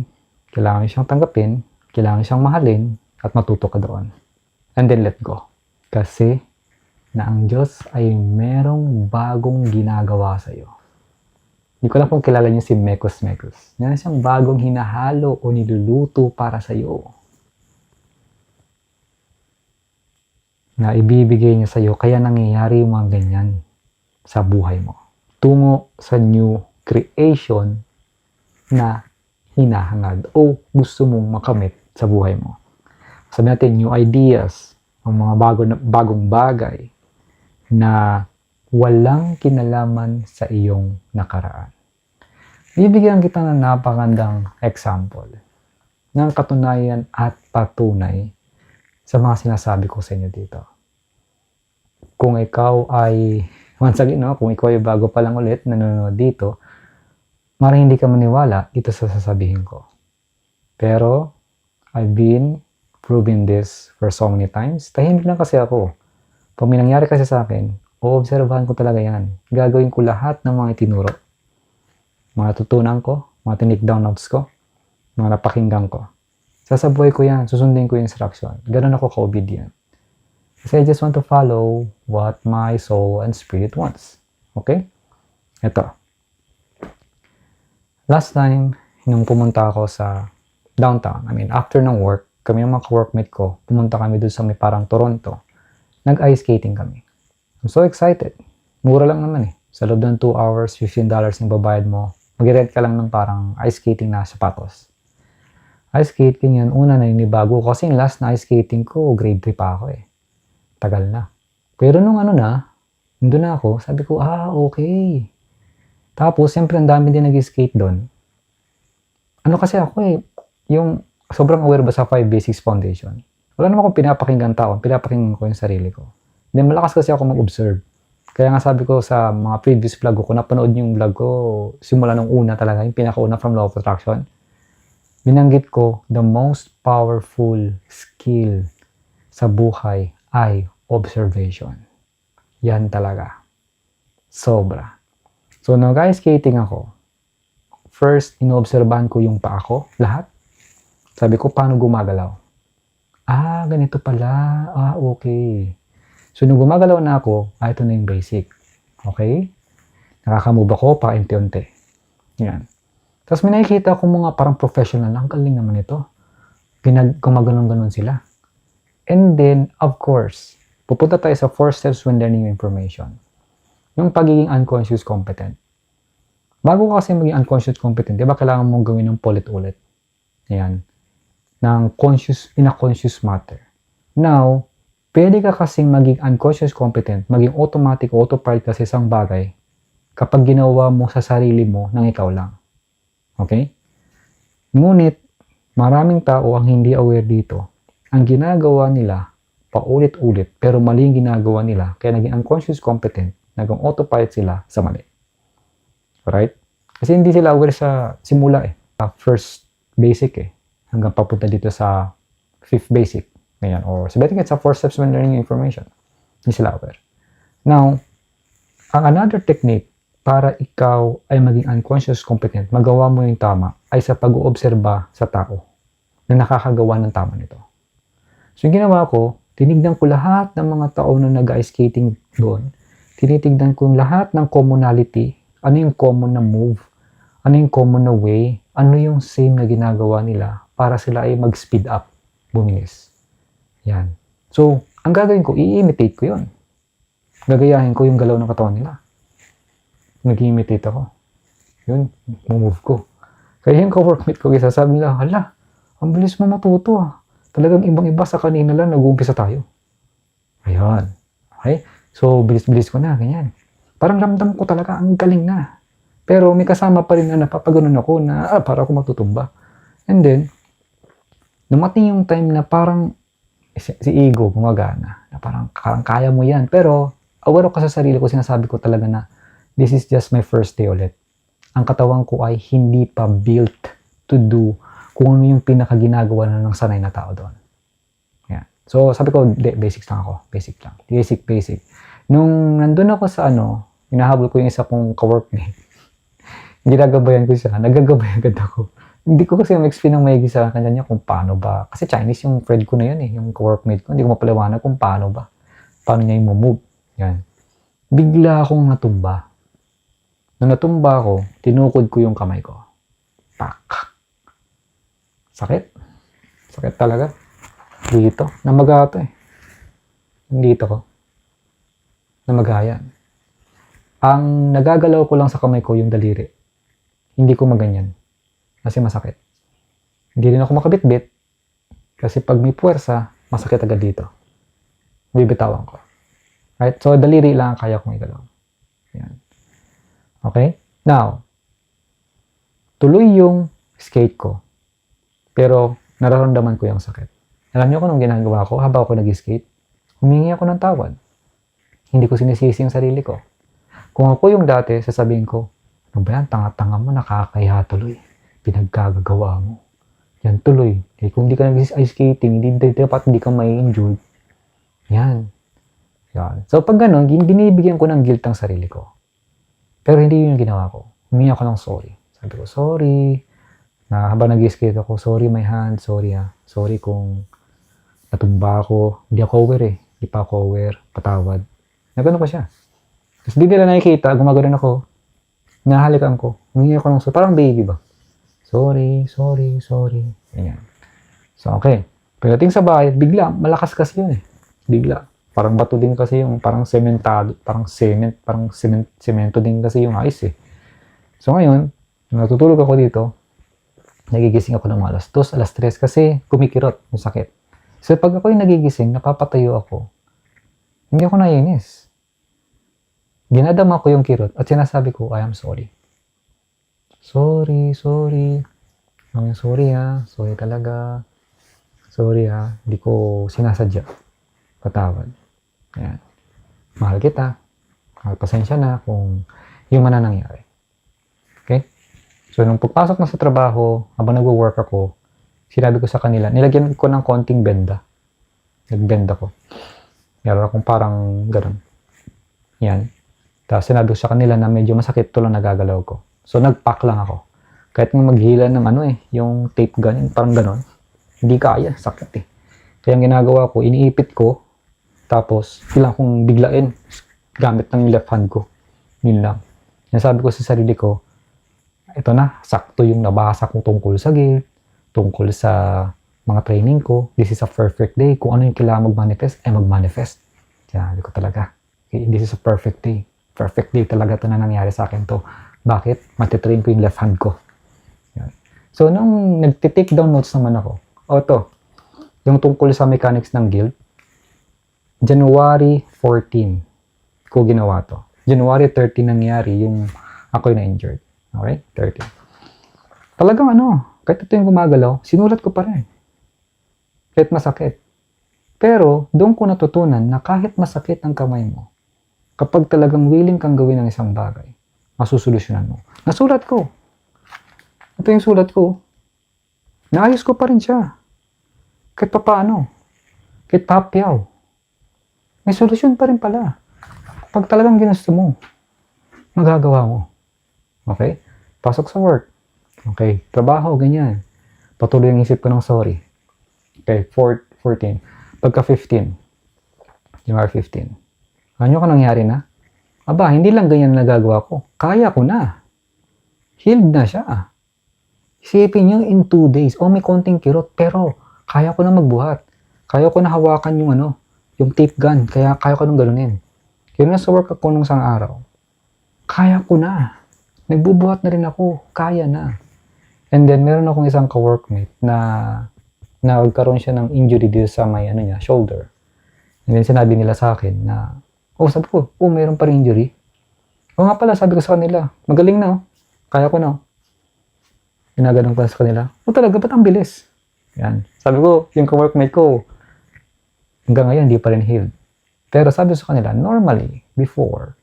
Speaker 1: kailangan siyang tanggapin, kailangan siyang mahalin, at matuto ka doon. And then let go. Kasi na ang Diyos ay merong bagong ginagawa sa iyo. Hindi ko lang kung kilala niyo si Mekos. Meron siyang bagong hinahalo o niluluto para sa iyo. Na ibibigay niya sa iyo, kaya nangyayari yung mga ganyan sa buhay mo. Tungo sa new creation na hinahangad o gusto mong makamit sa buhay mo. Sabi natin, new ideas, ang mga bagong bagay na walang kinalaman sa iyong nakaraan. Bibigyan kita ng napakagandang example ng katunayan at patunay sa mga sinasabi ko sa inyo dito. Kung ikaw ay, once again, no, kung ikaw ay bago pa lang ulit nanonood dito, maraming hindi ka maniwala dito sa sasabihin ko. Pero, I've been proving this for so many times. Tahimik lang kasi ako. Pag may nangyari kasi sa akin, oobserbahan ko talaga yan. Gagawin ko lahat ng mga itinuro. Mga tutunan ko, mga tinake down notes ko, mga napakinggan ko. Sasabuhay ko yan, susundin ko yung instruction. Ganun ako ka-obedient. Kasi I just want to follow what my soul and spirit wants. Okay? Ito. Last time, nung pumunta ako sa downtown, after ng work, kami ng mga ka-workmate ko, pumunta kami doon sa may parang Toronto. Nag-ice skating kami. I'm so excited. Mura lang naman eh. Sa loob ng 2 hours, $15 yung babayad mo. Mag-rent ka lang ng parang ice skating na sapatos. Ice skating yun, una na bago ko. Kasi yung last na ice skating ko, grade 3 pa ako eh. Tagal na. Pero nung nandun na ako, sabi ko, okay. Tapos, siyempre, ang dami din nag-skate doon. Ano kasi ako yung sobrang aware ba sa 5 Basics Foundation? Wala naman akong pinapakinggan tao, pinapakinggan ko yung sarili ko. Then, malakas kasi ako mag-observe. Kaya nga sabi ko sa mga previous vlog ko, napanood yung vlog ko simula nung una talaga, yung pinakauna from Law of Attraction. Binanggit ko, the most powerful skill sa buhay ay observation. Yan talaga. Sobra. So, nag-skating ako. First, inoobserbahan ko yung paa ko, lahat. Sabi ko, paano gumagalaw? Ganito pala. Okay. So, nung gumagalaw na ako, ito na yung basic. Okay? Nakakamove ako pa unti-unti. Yan. Tapos may nakikita ko mga parang professional. Ang galing naman ito. Gumaganon-ganon sila. And then, of course, pupunta tayo sa 4 steps when learning information. Yung pagiging unconscious competent. Bago ka kasi maging unconscious competent, di ba kailangan mong gawin ng paulit-ulit? Ayan. Ng in a conscious matter. Now, pwede ka kasing maging unconscious competent, maging automatic o autopilot kasi isang bagay kapag ginawa mo sa sarili mo ng ikaw lang. Okay? Ngunit, maraming tao ang hindi aware dito. Ang ginagawa nila, paulit-ulit, pero mali yung ginagawa nila, kaya naging unconscious competent, naging autopilot sila sa mali. Right? Kasi hindi sila aware sa simula first basic hanggang papunta dito sa 5th basic. Ngayon, or sabihin nga sa 4 steps when learning information. Hindi sila aware. Now, ang another technique para ikaw ay maging unconscious competent, magawa mo yung tama, ay sa pag-uobserba sa tao na nakakagawa ng tama nito. So, yung ginawa ko, tinignan ko lahat ng mga tao na nag-skating doon. Tinitignan ko yung lahat ng commonality. Ano yung common na move? Ano yung common na way? Ano yung same na ginagawa nila para sila ay mag-speed up, bumilis. Yan. So, ang gagawin ko, i-imitate ko yun. Gagayahin ko yung galaw ng katawan nila. Nag-imitate ako. Yun, move ko. Kaya yung ka-workmate ko, sasabi nila, hala, ang bilis mo matuto . Talagang ibang-iba sa kanina lang, nag-uumpisa tayo. Ayan. Okay? So, bilis-bilis ko na, ganyan. Parang ramdam ko talaga, ang galing na. Pero may kasama pa rin na napapaganon ako na, para ako matutumba. And then, dumating yung time na parang si ego gumagana. Na parang kaya mo yan. Pero, aware ko sa sarili ko, sinasabi ko talaga na, this is just my first day ulit. Ang katawan ko ay hindi pa built to do kung ano yung pinakaginagawa na ng sanay na tao doon. Yan. So, sabi ko, basics lang ako. Basic lang. Basic. Nung nandun ako sa hinahabol ko yung isa kong ka-workmate. Ginagabayan ko siya. Nagagabayan agad ako. Hindi ko kasi ma-explain ng maigi sa kanya niya kung paano ba. Kasi Chinese yung friend ko na yun yung ka-workmate ko. Hindi ko mapaliwanag kung paano ba. Paano niya yung move. Yan. Bigla akong natumba. Nung natumba ako, tinukod ko yung kamay ko. Pak. Sakit. Sakit talaga. Dito. Namaga ito Dito ko. Namagayan. Ang nagagalaw ko lang sa kamay ko yung daliri. Hindi ko maganyan. Kasi masakit. Hindi rin ako makabitbit. Kasi pag may puwersa, masakit agad dito. Bibitawan ko. Right? So, daliri lang ang kaya kong igalaw. Yan. Okay? Now, tuloy yung skate ko. Pero, nararamdaman ko yung sakit. Alam niyo kung anong ginagawa ko habang ako nag-skate? Humingi ako ng tawad. Hindi ko sinisisi yung sarili ko. Kung ako yung dati, sasabihin ko, ano ba yan? Tanga-tanga mo, nakakaya tuloy. Pinagkagagawa mo. Yan tuloy. Kung hindi ka nag-ice skating, dapat hindi ka may injured. Yan. So, pag gano'n, binibigyan ko ng guilt ang sarili ko. Pero hindi yun yung ginawa ko. Humingi ako ng sorry. Sabi ko, sorry. Na habang nag-skate ako, sorry my hand, sorry Sorry kung natumba ako. Hindi ako aware Hindi pa ako aware. Patawad. Nagano ko siya. Tapos hindi nila nakikita, gumagano'n ako. Nahalikan ko. Humingi ako ng sorry. Parang baby ba? Sorry. Ganyan. So, okay. Pagdating sa bahay, bigla, malakas kasi yun Bigla. Parang bato din kasi yung, parang sementado, parang semento din kasi yung ice So, ngayon, natutulog ako dito, nagigising ako ng alas 2, alas 3 kasi kumikirot yung sakit. So, pag ako yung nagigising, napapatayo ako, hindi ako nainis. Ginadama ko yung kirot at sinasabi ko, I am sorry. sorry. Sorry ha. Sorry talaga. Sorry ha. Hindi ko sinasadya. Patawad. Ayan. Mahal kita. Pasensya na kung yung man na nangyari. Okay? So, nung pagpasok na sa trabaho, habang nag-work ako, sinabi ko sa kanila, nilagyan ko ng konting benda. Nagbenda ko. Meron akong parang gano'n. Yan. Tapos sinabi ko sa kanila na medyo masakit to lang nagagalaw ko. So, nag-pack lang ako. Kahit nga maghila ng yung tape gun, parang gano'n. Hindi kaya, sakit eh. Kaya ang ginagawa ko, iniipit ko, tapos kailangan kong biglain gamit ng left hand ko. Yun lang. Sabi ko sa sarili ko, ito na, sakto yung nabasa ko tungkol sa guilt, tungkol sa mga training ko. This is a perfect day. Kung ano yung kailangan mag-manifest, ay mag-manifest. Sabi ko talaga, okay, this is a perfect day. Perfect day talaga ito na nangyari sa akin to. Bakit? Matitrain ko yung left hand ko. Yan. So, nung nagtitake down notes naman ako, yung tungkol sa mechanics ng guilt, January 14 ko ginawa to. January 13 nangyari yung ako'y na-injured. Okay? 13. Talagang kahit ito yung gumagalaw, sinulat ko pa rin. Kahit masakit. Pero, doon ko natutunan na kahit masakit ang kamay mo, kapag talagang willing kang gawin ng isang bagay, masusolusyonan mo. Nasulat ko. Ito yung sulat ko. Naayos ko pa rin siya. Kahit papaano. Kahit papyaw. May solusyon pa rin pala. Pag talagang ginusto mo, magagawa mo. Okay? Pasok sa work. Okay? Trabaho, ganyan. Patuloy ang isip ko ng sorry. Okay? 14. Pagka 15. January 15. Ano ka nangyari na? Aba, hindi lang ganyan nagagawa ko. Kaya ko na. Healed na siya. Isipin nyo in 2 days. May konting kirot. Pero, kaya ko na magbuhat. Kaya ko na hawakan yung tape gun. Kaya ko nang galunin. Kaya nasa work ako nung isang araw. Kaya ko na. Nagbubuhat na rin ako. Kaya na. And then, meron akong isang ka-workmate na nagkaroon siya ng injury dito sa may shoulder. And then, sinabi nila sa akin na, sabi ko, meron pa rin injury. Nga pala, sabi ko sa kanila, magaling na Kaya ko na Ginaganong ko sa kanila, talaga, ba't ang bilis? Yan. Sabi ko, yung ka-workmate ko, hanggang ngayon, hindi pa rin healed. Pero sabi sa kanila, normally, before,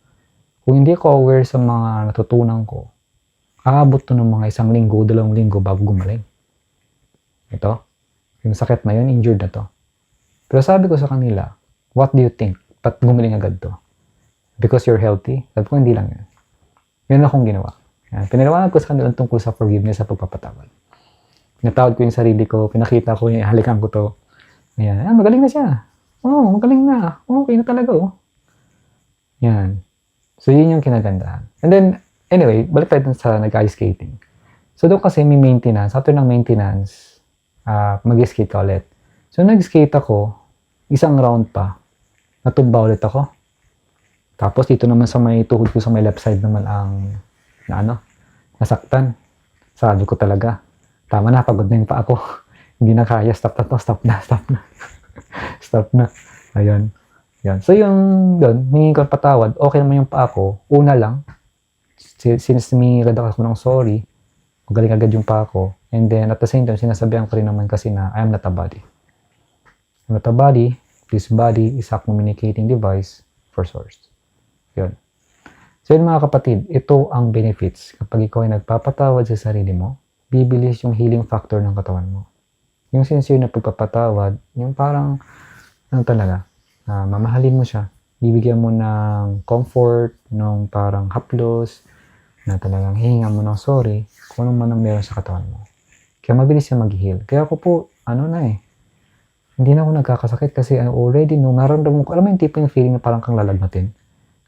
Speaker 1: kung hindi ko aware sa mga natutunan ko, aabot to ng mga 1 linggo, 2 linggo bago gumaling. Ito, yung sakit na yun, injured na to. Pero sabi ko sa kanila, what do you think? Ba't gumaling agad to? Because you're healthy? Sabi ko, hindi lang yan. Yun akong ginawa. Yan. Pinaliwanag ko sa kanila tungkol sa forgiveness sa pagpapatawad. Pinatawad ko yung sarili ko, pinakita ko yung halikan ko to. Ayan, magaling na siya. Magaling na. Okay na talaga, Yan. So, yun yung kinagandahan. And then, anyway, balik tayo sa nag-ice skating. So, doon kasi may maintenance. After ng maintenance, mag-skate ka ulit. So, nag-skate ako, 1 round pa. Natumba ulit ako. Tapos, dito naman sa may tuhod ko sa may left side naman ang, nasaktan. Sabi ko talaga, tama na, pagod na yung pa ako. Hindi na kaya, stop na. Stop na. Ayun. Yan. So, yung doon, hingin ko patawad, okay naman yung pa ako. Una lang, since humingi ako ng sorry, magaling agad yung pa ako. And then, at the same time, sinasabihan ko rin naman kasi na, I am not a body. I'm not a body. This body is a communicating device for source. Yun. So, yun mga kapatid, ito ang benefits. Kapag ikaw ay nagpapatawad sa sarili mo, bibilis yung healing factor ng katawan mo. Yung sincere na pagpapatawad, yung parang, talaga, mamahalin mo siya. Bibigyan mo ng comfort, ng parang haplos, na talagang hihinga mo ng sorry, kung ano man ang meron sa katawan mo. Kaya mabilis siya mag-heal. Kaya ako po, hindi na ako nagkakasakit kasi already, nung nararamdaman ko, alam mo yung tipo yung feeling na parang kang lalagnatin.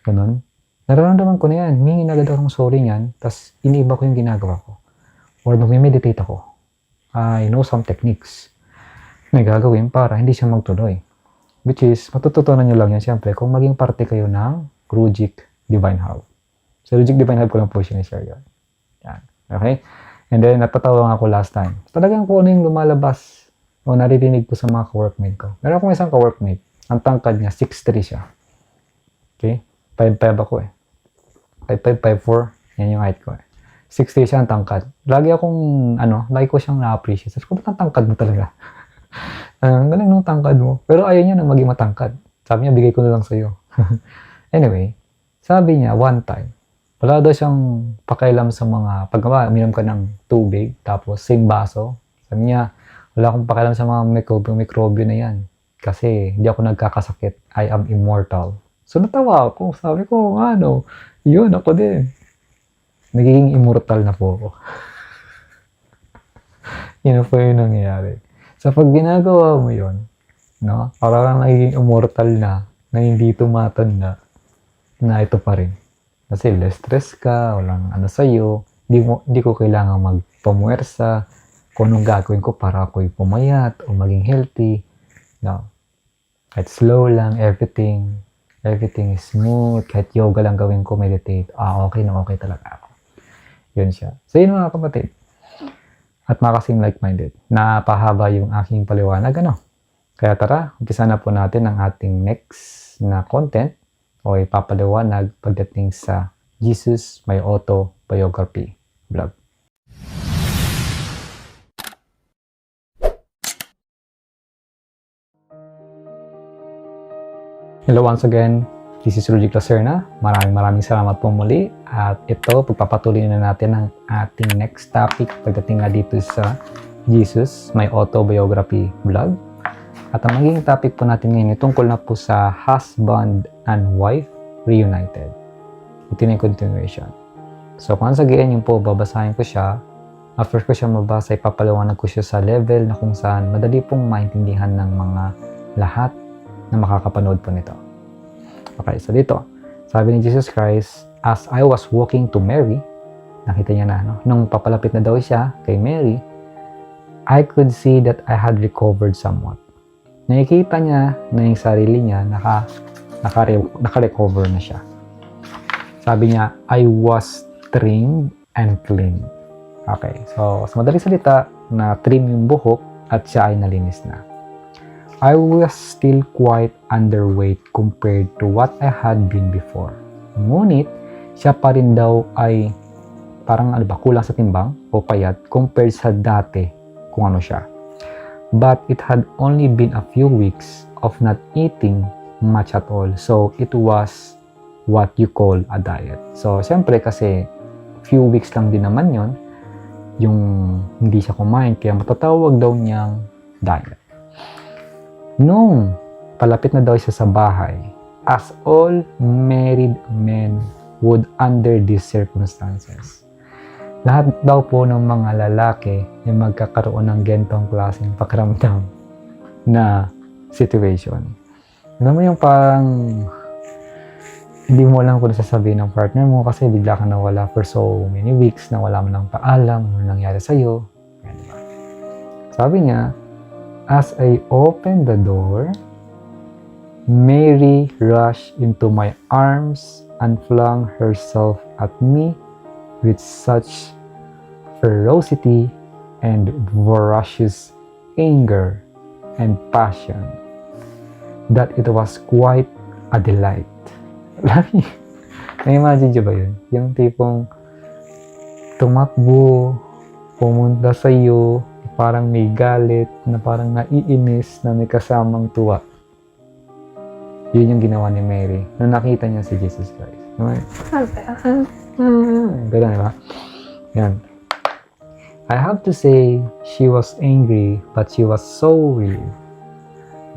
Speaker 1: Ganon. Nararamdaman ko na yan. Humingi na agad ako ng sorry niyan, tapos iniiba ko yung ginagawa ko. Or mag-meditate ako. I know some techniques na gagawin para hindi siya magtuloy. Which is, matututunan nyo lang yan siyempre kung maging parte kayo ng Rujik Divine Hub. So, Rujik Divine Hub ko lang po sinishare yun. Yan. Okay? And then, natatawa nga ako last time. Talagang kung ano yung lumalabas o naririnig ko sa mga ka-workmate ko. Meron akong isang ka-workmate. Ang tangkad niya, 6'3 siya. Okay? 5'5 ako 5'5", 5'4". Yan yung height ko 6'3" siya ang tangkad. Lagi ko siyang na-appreciate. Sabi ko, ba't ang tangkad mo talaga? Ang galing ng tangkad mo. Pero ayaw niya na maging matangkad. Sabi niya, bigay ko na lang sa'yo. Anyway, sabi niya, one time, wala daw siyang pakialam sa mga, pag uminom ka ng tubig, tapos same baso, sabi niya, wala akong pakialam sa mga mikrobyo na yan. Kasi hindi ako nagkakasakit. I am immortal. So natawa ako. Sabi ko, yun ako din. Nagiging immortal na po ako. Yun po yung nangyayari. So pag ginagawa mo yun, no, parang nagiging immortal na hindi tumatanda, na ito pa rin. Kasi less stress ka, walang sa'yo, hindi ko kailangan magpamuwersa, kung anong gagawin ko para ako'y pumayat o maging healthy. No. Kahit slow lang, everything is smooth. Kahit yoga lang gawin ko, meditate. Okay na okay talaga ako. Yun siya. So yun mga kapatid. At makasing like-minded. Napahaba yung aking paliwanag. Kaya tara, umpisa na po natin ang ating next na content o ipapaliwanag pagdating sa Jesus My Autobiography vlog. Hello once again, this is Rudy Claserna. Maraming salamat po muli. At ito, pagpapatuloy na natin ang ating next topic pagdating na dito sa Jesus, My Autobiography vlog. At ang magiging topic po natin ngayon ay tungkol na po sa husband and wife reunited. Ito na yung continuation. So once again, yung po, babasahin ko siya. After ko siya mabasa, ipapaliwanag ko siya sa level na kung saan madali pong maintindihan ng mga lahat na makakapanood po nito. Okay, so dito, sabi ni Jesus Christ, as I was walking to Mary, nakita niya na, nung papalapit na daw siya kay Mary, I could see that I had recovered somewhat. Nakikita niya na yung sarili niya, naka-recover na siya. Sabi niya, I was trimmed and clean. Okay, so sa madaling salita, na trim yung buhok at siya ay nalinis na. I was still quite underweight compared to what I had been before. Ngunit, siya pa rin daw ay parang kulang sa timbang o payat compared sa dati kung ano siya. But it had only been a few weeks of not eating much at all. So, it was what you call a diet. So, siyempre kasi few weeks lang din naman yon yung hindi siya kumain, kaya matatawag daw niyang diet. Nung palapit na daw siya sa bahay, as all married men would under these circumstances, lahat daw po ng mga lalaki ay magkakaroon ng gentong klaseng pakiramdam na situation. Alam mo yung parang hindi mo alam kung sasabihin ng partner mo kasi bigla ka nawala for so many weeks na wala mo ng paalam, ano nangyari sa'yo. Diba? Sabi niya, as I opened the door, Mary rushed into my arms and flung herself at me with such ferocity and voracious anger and passion that it was quite a delight. Na-imagine nyo ba yun? Yung tipong tumakbo, pumunta sa iyo, parang may galit, na parang naiinis, na may kasamang tuwa. Yun yung ginawa ni Mary nung nakita niya si Jesus Christ. Ganun, diba? Yan. I have to say, she was angry, but she was so relieved.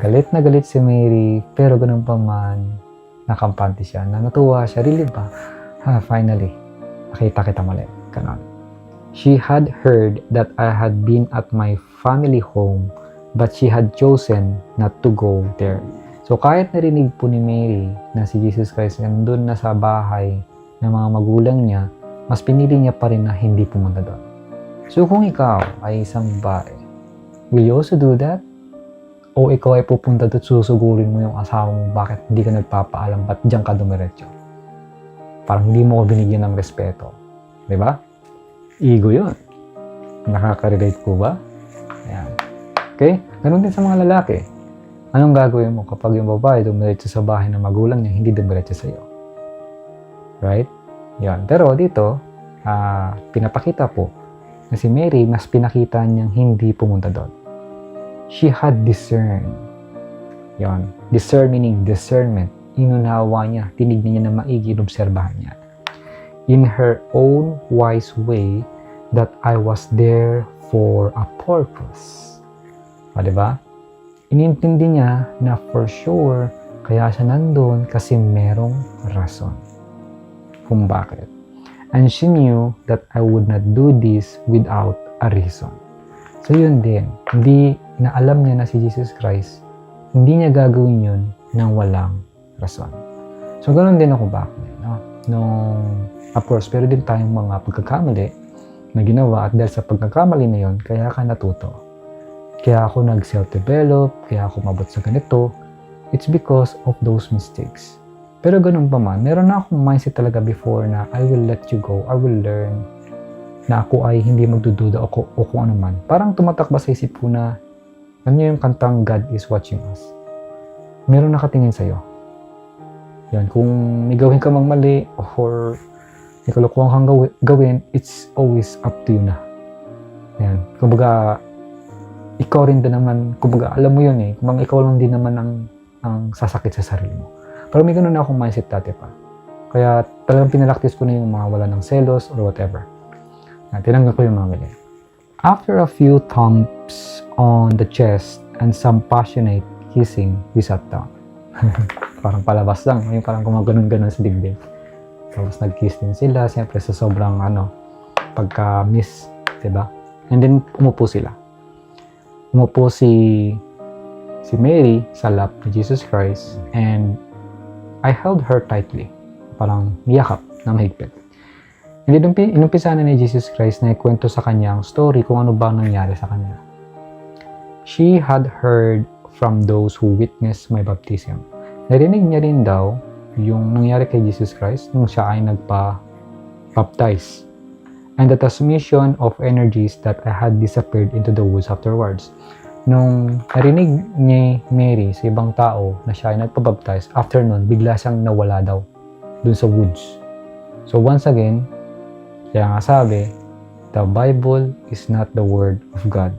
Speaker 1: Galit na galit si Mary, pero ganun pa man, nakampante siya, na natuwa siya, relieved ba? Finally, nakita kita mali. Ganun. She had heard that I had been at my family home, but she had chosen not to go there. So kahit narinig po ni Mary na si Jesus Christ nandun na sa bahay ng mga magulang niya, mas pinili niya pa rin na hindi pumunta doon. So kung ikaw ay isang babae, will you also do that? O ikaw ay pupunta doon, susugurin mo yung asawa mo, bakit hindi ka nagpapaalam, ba't diyan ka dumiretso? Parang hindi mo ko binigyan ng respeto. Diba? Ego yun. Nakaka-relate po ba? Ayan. Okay? Ganun din sa mga lalaki. Anong gagawin mo kapag yung babae dumiretso sa bahay ng magulang niya, hindi dumiretso sa iyo? Right? Yan. Pero dito, pinapakita po na si Mary, mas pinakita niyang hindi pumunta doon. She had discerned. Yon. Discern meaning discernment. Inunawa niya, tinignan niya na maigi, inobserbahan niya. In her own wise way, that I was there for a purpose. Diba? Inintindi niya na for sure, kaya siya nandun kasi merong rason. Kung bakit. And she knew that I would not do this without a reason. So yun din, hindi na alam niya na si Jesus Christ, hindi niya gagawin yun nang walang rason. So ganoon din ako back then, no? Of course, pero din tayong mga pagkakamali na ginawa at dahil sa pagkakamali na yun, kaya ka natuto. Kaya ako nag-self-develop, kaya ako mabot sa ganito. It's because of those mistakes. Pero ganun pa man, meron na akong mindset talaga before na I will let you go, I will learn na ako ay hindi magdududa o kung ano man. Parang tumatakba sa isip ko na ano yung kantang God is watching us. Meron nakatingin sa'yo. Yan, kung may gawin ka mang mali or may kalukuhan kang gawin, it's always up to you na. Yan, kumbaga, ikaw rin din naman, kumbaga, alam mo yun eh, kumbaga ikaw lang din naman ang sasakit sa sarili mo. Pero may ganun na akong mindset dati pa. Kaya talagang pinalaktis ko na yung mga wala ng selos or whatever. Tinanggap ko yung mga ganyan. After a few thumps on the chest and some passionate kissing, we sat down. Parang palabas lang. Yung parang kumaganon-ganon sa dibdib. Tapos nag-kiss din sila. Siyempre sa sobrang pagka-miss. Diba? And then umupo sila. Umupo si Mary sa lap ni Jesus Christ and I held her tightly. Parang niyakap na mahigpit. Hindi inumpisa na ni Jesus Christ na ikwento sa kanya ang story kung ano ba nangyari sa kanya. She had heard from those who witnessed my baptism. Narinig niya rin daw yung nangyari kay Jesus Christ nung siya ay nagpa-baptize. And the transmission of energies that I had disappeared into the woods afterwards. Nung narinig ni Mary sa ibang tao na siya ay nagpa-baptize, after nun, bigla siyang nawala daw dun sa woods. So once again, kaya nga sabi, the Bible is not the Word of God.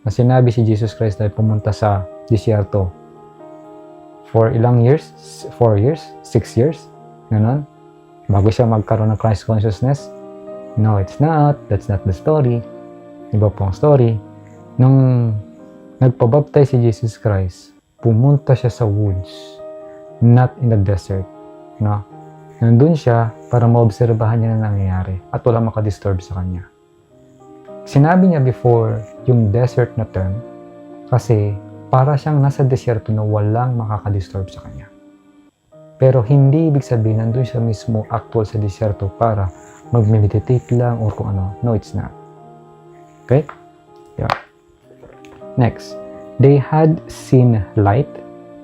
Speaker 1: Na sinabi si Jesus Christ na pumunta sa disyerto for ilang years? 4 years? 6 years? Ganon? Bago siya magkaroon ng Christ consciousness? No, it's not. That's not the story. Iba po ang story. Nung nagpabaptize si Jesus Christ, pumunta siya sa woods, not in the desert. No? Nandun siya para maobserbahan niya na nangyayari at walang makadisturb sa kanya. Sinabi niya before yung desert na term kasi para siyang nasa desierto na walang makakadisturb sa kanya. Pero hindi ibig sabihin nandun siya mismo actual sa desierto para mag-meditate lang or kung ano. No, it's not. Okay? Yeah. Next, they had seen light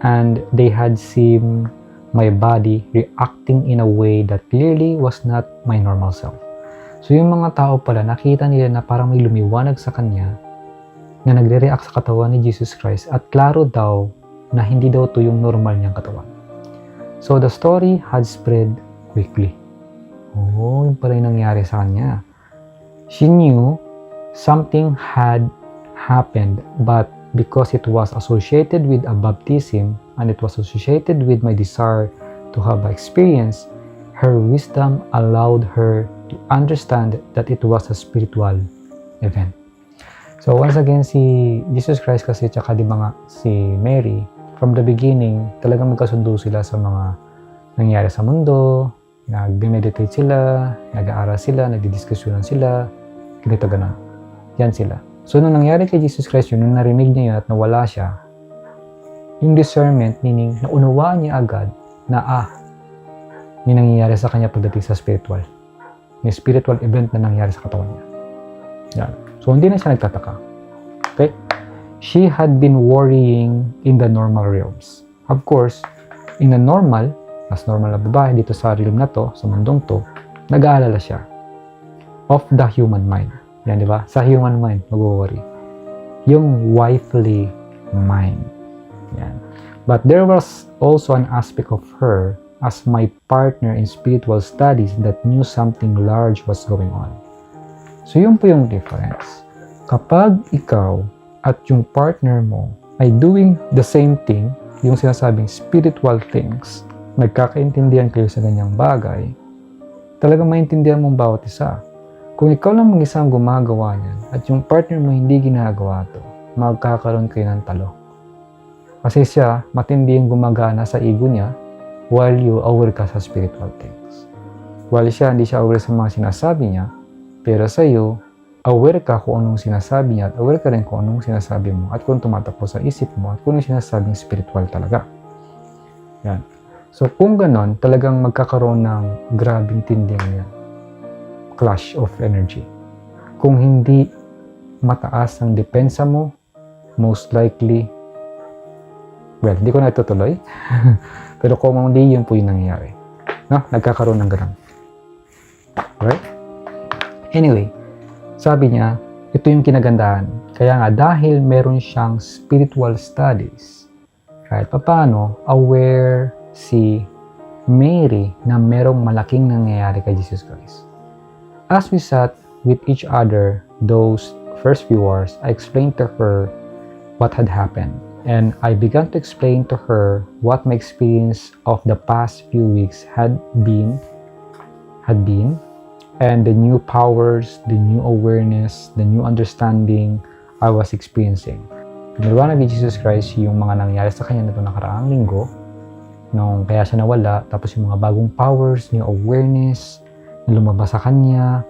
Speaker 1: and they had seen my body reacting in a way that clearly was not my normal self. So yung mga tao pala, nakita nila na parang may lumiwanag sa kanya na nagre-react sa katawan ni Jesus Christ at klaro daw na hindi daw to yung normal niyang katawan. So the story had spread quickly. Oh, yun pala yung nangyari sa kanya. She knew something had happened, but because it was associated with a baptism and it was associated with my desire to have an experience, her wisdom allowed her to understand that it was a spiritual event. So once again, si Jesus Christ kasi tsaka di ba nga si Mary, from the beginning, talagang magkasundo sila sa mga nangyari sa mundo, nag-meditate sila, nag-aaral sila, nagdidiskusyonan sila, ganito gano'n. Yan sila. So, nung nangyari kay Jesus Christ yun, nung narinig niya yun at nawala siya, yung discernment, meaning, naunawaan niya agad na may nangyayari sa kanya pagdating sa spiritual. May spiritual event na nangyari sa katawan niya. Yan. So, hindi na siya nagtataka. Okay? She had been worrying in the normal realms. Of course, in the normal, as normal na babae dito sa realm na to, sa mundong to, nag-aalala siya of the human mind. Yan, di ba? Sa human mind, mag-worry. Yung wifely mind. Yan. But there was also an aspect of her as my partner in spiritual studies that knew something large was going on. So yun po yung difference. Kapag ikaw at yung partner mo ay doing the same thing, yung sinasabing spiritual things, nagkakaintindihan kayo sa ganyang bagay, talagang maintindihan mong bawat isa. Kung ikaw lang mag-isa ang gumagawa niyan at yung partner mo hindi ginagawa to, magkakaroon kayo ng talo. Kasi siya, matindi yung gumagana sa ego niya while you aware ka sa spiritual things. While siya, hindi siya aware sa mga sinasabi niya, pero sa iyo, aware ka kung anong sinasabi niya at aware ka rin kung anong sinasabi mo at kung tumatakbo sa isip mo at kung anong sinasabing spiritual talaga. Yan. So kung ganon, talagang magkakaroon ng grabing tinding yan. Clash of energy. Kung hindi mataas ang depensa mo, most likely, well, hindi ko na itutuloy. Pero kung hindi, yun po yung nangyayari. No? Nagkakaroon ng ganun. Right? Anyway, sabi niya, ito yung kinagandahan. Kaya nga, dahil meron siyang spiritual studies, kahit paano, aware si Mary na merong malaking nangyayari kay Jesus Christ. As we sat with each other those first few hours, I explained to her what had happened. And I began to explain to her what my experience of the past few weeks had been, and the new powers, the new awareness, the new understanding I was experiencing. Pinaliwanag ni Jesus Christ yung mga nangyari sa kanya nito nakaraang linggo, nung kaya siya nawala, tapos yung mga bagong powers, new awareness, na lumabas sa kanya,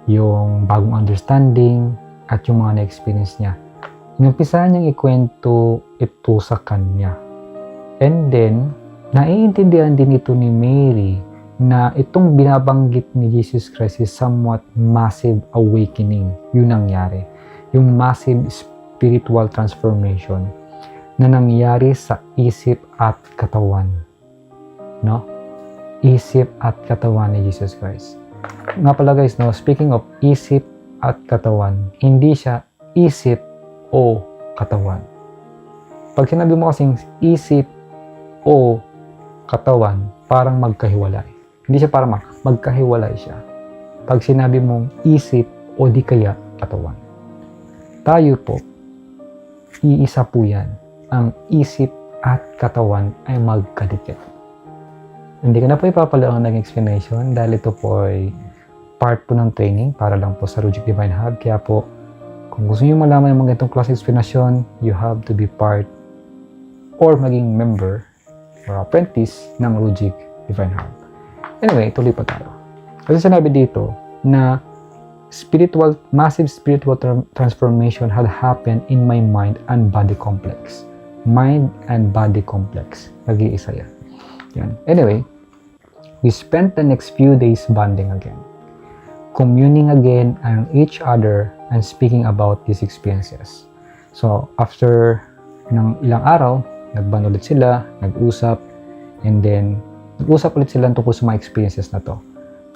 Speaker 1: yung bagong understanding, at yung mga na-experience niya. Inumpisahan niyang ikwento ito sa kanya. And then, naiintindihan din ito ni Mary na itong binabanggit ni Jesus Christ is somewhat massive awakening. Yun nangyari. Yung massive spiritual transformation na nangyari sa isip at katawan. No? Isip at katawan ni Jesus Christ. Nga pala guys, no, speaking of isip at katawan, hindi siya isip o katawan. Pag sinabi mo kasing isip o katawan, parang magkahiwalay. Hindi siya parang magkahiwalay siya. Pag sinabi mong isip o di kaya katawan. Tayo po, iisa po yan. Ang isip at katawan ay magkadikit. Hindi ko na po ipapalaon ng explanation dahil ito po ay part po ng training para lang po sa Rujik Divine Hub. Kaya po, kung gusto niyo malaman yung mga itong klase explanation, you have to be part or maging member or apprentice ng Rujik Divine Hub. Anyway, tuloy pa tayo. Kasi sinabi dito na massive spiritual transformation had happened in my mind and body complex. Mind and body complex. Nag-iisa yan. Yan. Anyway, we spent the next few days bonding again, communing again on each other and speaking about these experiences. So, after ng ilang araw, nagband ulit sila, nag-usap, and then, nag-usap ulit sila tungkol sa mga experiences na to.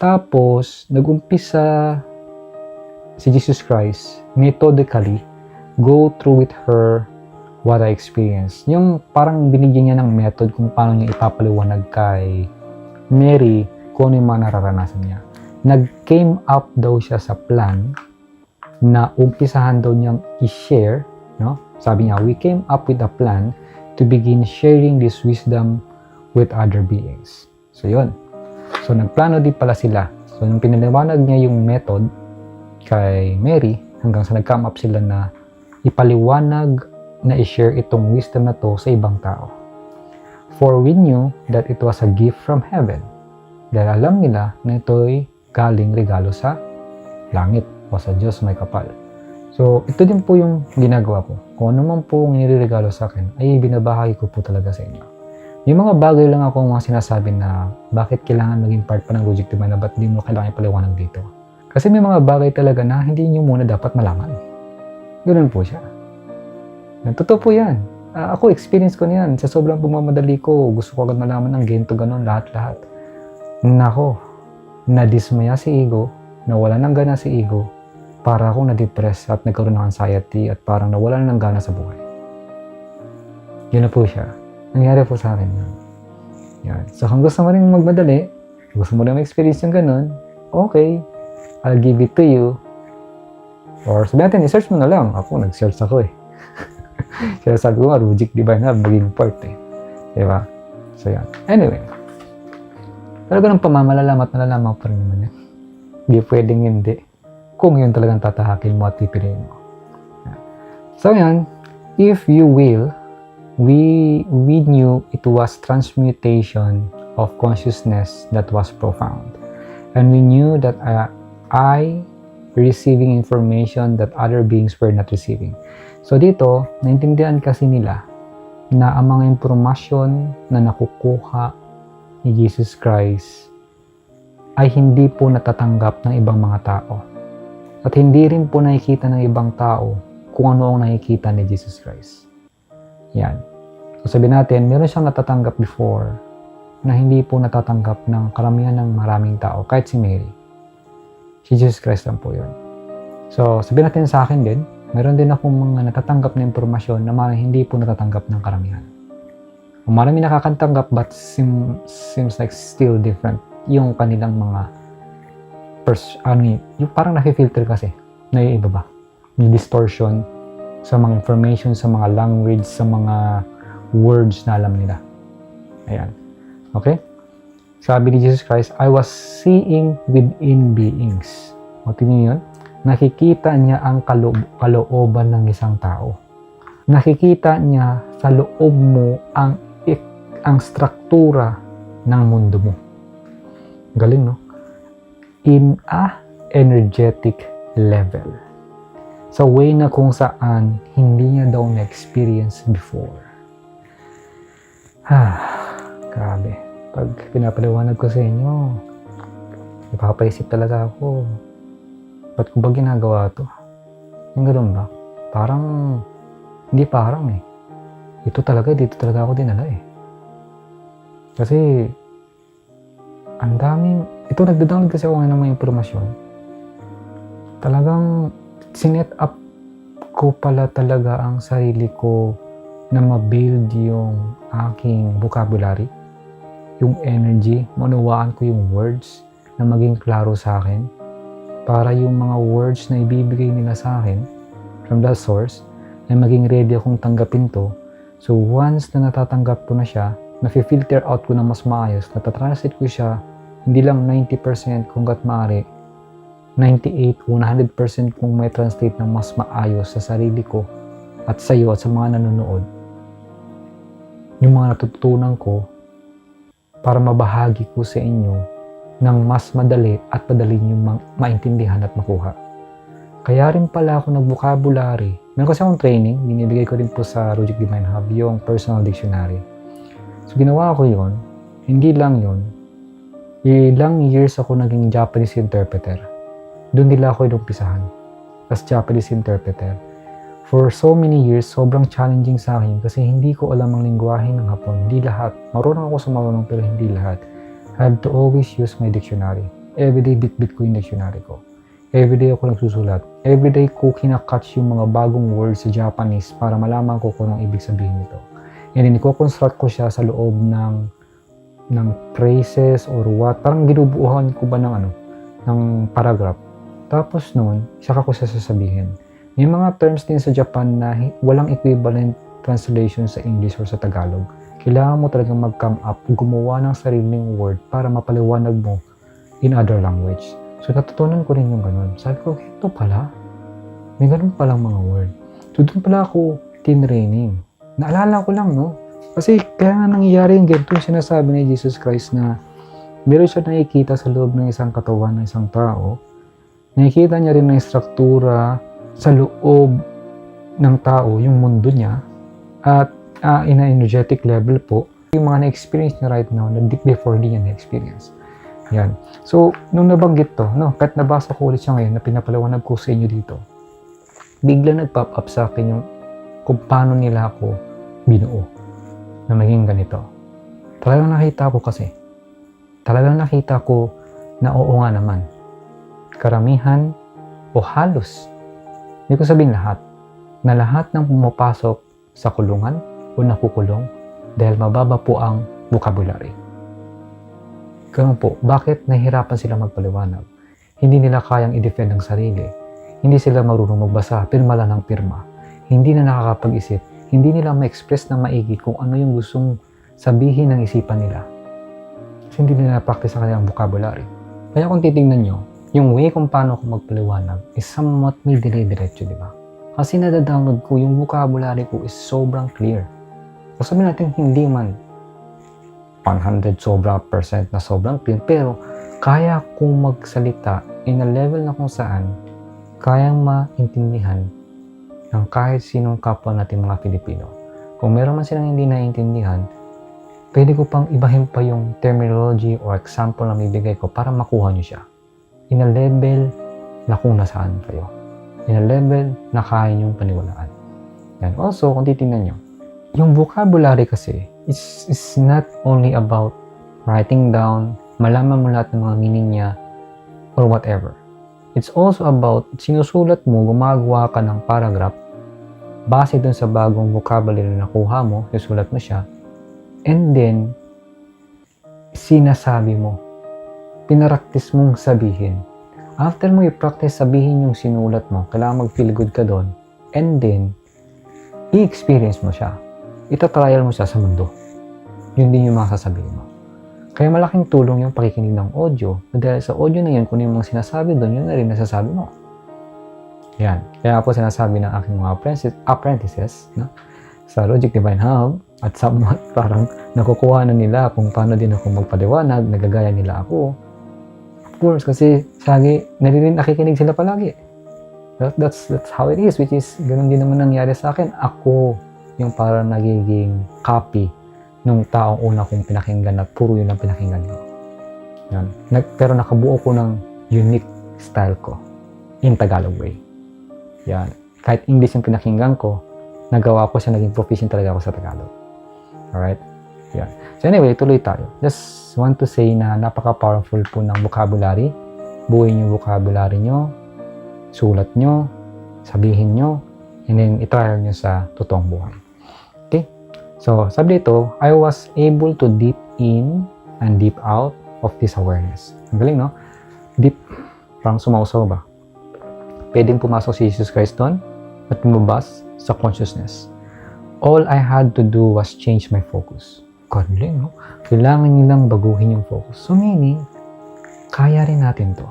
Speaker 1: Tapos, nag-umpisa si Jesus Christ methodically go through with her what I experienced. Yung parang binigyan niya ng method kung paano niya ipapaliwanag kay Mary kung ano yung mga nararanasan niya. Nag-came up daw siya sa plan na umpisahan daw niyang i-share, no? Sabi niya, we came up with a plan to begin sharing this wisdom with other beings. So, yun. So, nagplano din pala sila. So, nung pinaliwanag niya yung method kay Mary, hanggang sa nag-come up sila na ipaliwanag na i-share itong wisdom na to sa ibang tao. For we knew that it was a gift from heaven. Dahil alam nila na ito'y galing regalo sa langit o sa Diyos may kapal. So, ito din po yung ginagawa ko. Kung ano man po ang iniregalo sa akin, ay binabahagi ko po talaga sa inyo. May mga bagay lang ako mga sinasabi na bakit kailangan maging part pa ng Rujik Divine na ba't di mo kailangan ipaliwanag dito. Kasi may mga bagay talaga na hindi nyo muna dapat malaman. Ganoon po siya. Totoo po yan. Ako, experience ko niyan. Sa sobrang pumamadali ko, gusto ko agad malaman ng ganito, ganun, lahat-lahat. Nako, nadismaya si ego, nawala ng gana si ego, para akong na-depress at nagkaroon ng anxiety at parang nawala na ng gana sa buhay. Yun na po siya. Nangyari po sa akin yun. Yan. So, kung gusto mo rin magmadali, gusto mo rin ma-experience yung ganun, okay, I'll give it to you. Or sabi natin, i-search mo na lang. Ako, nag-search ako eh. Kaya sabi ko nga, Rujik Divine Hub, maging part eh. Diba? So, yan. Anyway. Pero ganun pamamalalaman at nalalaman pa rin naman yan. Hindi pwedeng hindi. Kung yun talagang tatahakin mo at pipiliin mo. Yan. So, yan. If you will, we knew it was transmutation of consciousness that was profound. And we knew that I receiving information that other beings were not receiving. So dito, naintindihan kasi nila na ang mga impormasyon na nakukuha ni Jesus Christ ay hindi po natatanggap ng ibang mga tao. At hindi rin po nakikita ng ibang tao kung ano ang nakikita ni Jesus Christ. Yan. So sabi natin, meron siyang natatanggap before na hindi po natatanggap ng karamihan ng maraming tao, kahit si Mary. Si Jesus Christ lang po yun. So, sabihin natin sa akin din, meron din akong mga natatanggap na impormasyon na hindi po natatanggap ng karamihan. Marami nakakatanggap but seems like still different yung kanilang mga yung parang nakifilter kasi. Naiiba ba? May distortion sa mga information, sa mga language, sa mga words na alam nila. Ayan. Okay? Sabi ni Jesus Christ, I was seeing within beings. O, tingnan yun. Nakikita niya ang kalooban ng isang tao. Nakikita niya sa loob mo ang struktura ng mundo mo. Galing, no? In a energetic level. Sa way na kung saan hindi niya daw na-experience before. Grabe. Pag pinapaliwanag ko sa inyo, napapaisip talaga ako. Ba't ko ba ginagawa to? Yung gano'n ba? Parang, hindi parang eh. Dito talaga ako dinala eh. Kasi, ang daming, ito nagda-download kasi ako ngayon ng mga impormasyon. Talagang, sinet up ko pala talaga ang sarili ko na ma-build yung aking vocabulary. Yung energy, maunawaan ko yung words na maging klaro sa akin para yung mga words na ibibigay nila sa akin from that source ay maging ready akong tanggapin to. So once na natatanggap ko na siya, na-filter out ko na mas maayos, natatranslate ko siya hindi lang 90% kung gat maaari, 98 o 100% kung may translate ng mas maayos sa sarili ko at sa iyo at sa mga nanonood. Yung mga natutunan ko para mabahagi ko sa inyo ng mas madali at madali nyo maintindihan at makuha. Kaya rin pala ako nag-vocabulary. Meron kasi akong training, binibigay ko rin po sa Rujik Divine Hub, yung personal dictionary. So ginawa ko yun, hindi lang yun, ilang years ako naging Japanese interpreter. Doon nila ako inumpisahan as Japanese interpreter. For so many years, sobrang challenging sa akin kasi hindi ko alam ang lingwahe ng Hapon. Hindi lahat. Marunong ako sa marunong pero hindi lahat. I have to always use my dictionary. Everyday bit-bit ko yung dictionary ko. Everyday ako nagsusulat. Everyday ko kinakatch yung mga bagong words sa Japanese para malaman ko kung anong ibig sabihin nito. And then, i-construct ko siya sa loob ng phrases or what. Parang ginubuuhan ko ba ng paragraph. Tapos noon, saka ko siya sasabihin. May mga terms din sa Japan na walang equivalent translation sa English or sa Tagalog. Kailangan mo talagang mag-come up, gumawa ng sariling word para mapaliwanag mo in other language. So natutunan ko rin yung ganun. Sabi ko, ito pala. May ganun palang mga word. So doon pala ako tinraining. Naalala ko lang, no? Kasi kaya nga nangyayari yung ganito yung sinasabi ni Jesus Christ na meron siya nakikita sa loob ng isang katawan ng isang tao. Nakikita niya rin ng struktura sa loob ng tao, yung mundo niya, at in an energetic level po, yung mga na-experience niya right now na before hindi niya na-experience. Yan. So, nung nabanggit to, no, kahit nabasa ko ulit siya ngayon na pinapaliwanag ko sa inyo dito, bigla nag-pop up sa akin yung kung paano nila ako binuo na maging ganito. Talagang nakita ko kasi. Talagang nakita ko na oo nga naman. Karamihan o halos, hindi ko sabihin lahat, na lahat ng pumapasok sa kulungan o nakukulong dahil mababa po ang vocabulary. Ganun po, bakit nahihirapan sila magpaliwanag? Hindi nila kayang i-defend ang sarili. Hindi sila marunong magbasa, pirma lang ng pirma. Hindi na nakakapag-isip. Hindi nila ma-express na maigi kung ano yung gustong sabihin ng isipan nila. Kasi hindi nila na-practice ang kanilang vocabulary. Kaya kung titingnan nyo, yung way kung paano ako magpaliwanag is somewhat may dire-diretso, di ba? Kasi nadadownload ko, yung vocabulary ko is sobrang clear. So sabihin natin hindi man 100 % na sobrang clear, pero kaya kong magsalita in a level na kung saan kayang maintindihan ng kahit sinong kapwa natin mga Pilipino. Kung meron man silang hindi naiintindihan, pwede ko pang ibahin pa yung terminology or example na ibigay ko para makuha nyo siya. In a level na kung nasaan kayo. In a level na kaya nyong paniwalaan. And also, kung titignan nyo, yung vocabulary kasi is not only about writing down, malaman mo lahat ng mga meaning niya, or whatever. It's also about sinusulat mo, gumagawa ka ng paragraph, base dun sa bagong vocabulary na nakuha mo, susulat mo siya, and then, sinasabi mo, pinaraktis mong sabihin. After mo i-practice sabihin yung sinulat mo, kailangan mag-feel good ka doon, and then, i-experience mo siya. Itatrial mo siya sa mundo. Yun din yung masasabihin mo. Kaya malaking tulong yung pakikinig ng audio. Dahil sa audio na yun, kung yung mga sinasabi doon, yun na rin nasasabi mo. Yan. Kaya ako sinasabi ng aking mga apprentices no, sa Logic Divine Hub at somewhat parang nakukuha na nila kung paano din ako magpaliwanag, nagagaya nila ako. Of course, kasi nakikinig sila palagi. That's how it is, which is ganun din naman nangyari sa akin. Ako yung parang nagiging copy nung taong una kong pinakinggan na puro yun ang pinakinggan ko. Yan. Pero nakabuo ko ng unique style ko in Tagalog way. Yan. Kahit English yung pinakinggan ko, nagawa ko siya, naging proficient talaga ako sa Tagalog. Alright? Yan. So anyway, tuloy tayo. Just want to say na napaka-powerful po ng vocabulary. Buuin yung vocabulary nyo, sulat nyo, sabihin nyo, and then i-trial nyo sa totoong buhay. Okay? So, sabi dito, I was able to deep in and deep out of this awareness. Ang galing, no? Deep, parang sumausaw ba? Pwedeng pumasok si Jesus Christ doon at lumabas sa consciousness. All I had to do was change my focus. Galing, no? Kailangan nilang baguhin yung focus. So, meaning, kaya rin natin to.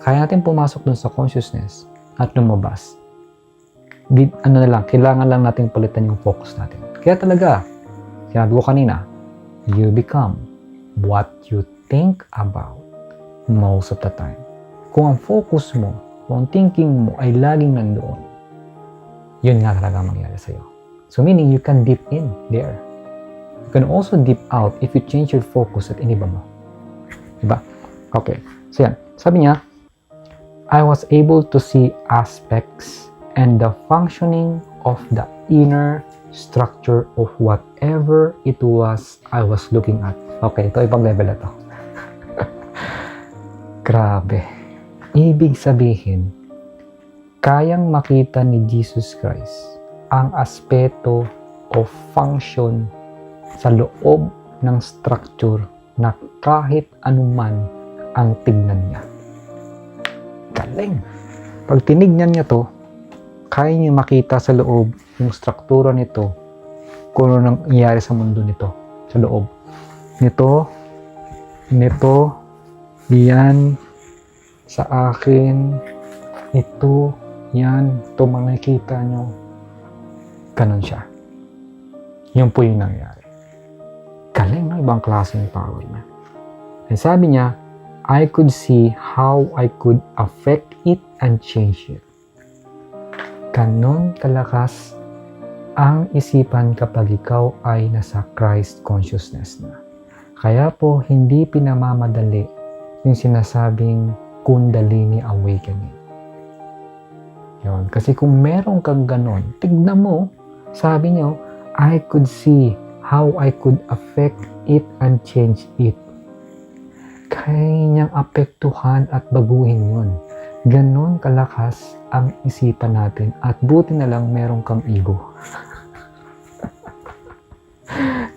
Speaker 1: Kaya natin pumasok doon sa consciousness at lumabas. Kailangan lang natin palitan yung focus natin. Kaya talaga, sinabi ko kanina, you become what you think about most of the time. Kung ang focus mo, kung ang thinking mo ay laging nandoon, yun nga talaga mangyari sa'yo. So meaning, you can deep in there. You can also deep out if you change your focus at iniba mo. Diba? Okay. So yan. Sabi niya, I was able to see aspects and the functioning of the inner structure of whatever it was I was looking at. Okay, ito ibang level na to. Grabe. Ibig sabihin, kayang makita ni Jesus Christ ang aspeto o function sa loob ng structure na kahit anuman ang tignan niya. Galing! Pag tinignan niya to, kaya niya makita sa loob yung struktura nito kung ano nangyayari sa mundo nito, sa loob. Nito, yan, sa akin, ito, yan, ito makikita nyo. Ganon siya. Yun po yung nangyayari. Galing na ibang klaseng power niya. And sabi niya, I could see how I could affect it and change it. Ganon kalakas ang isipan kapag ikaw ay nasa Christ consciousness na. Kaya po, hindi pinamamadali yung sinasabing Kundalini Awakening. Yun. Kasi kung meron kang ganon, tignan mo, sabi niyo, I could see how I could affect it and change it. Kaya niyang apektuhan at baguhin yun. Ganon kalakas ang isipan natin at buti na lang meron kang ego.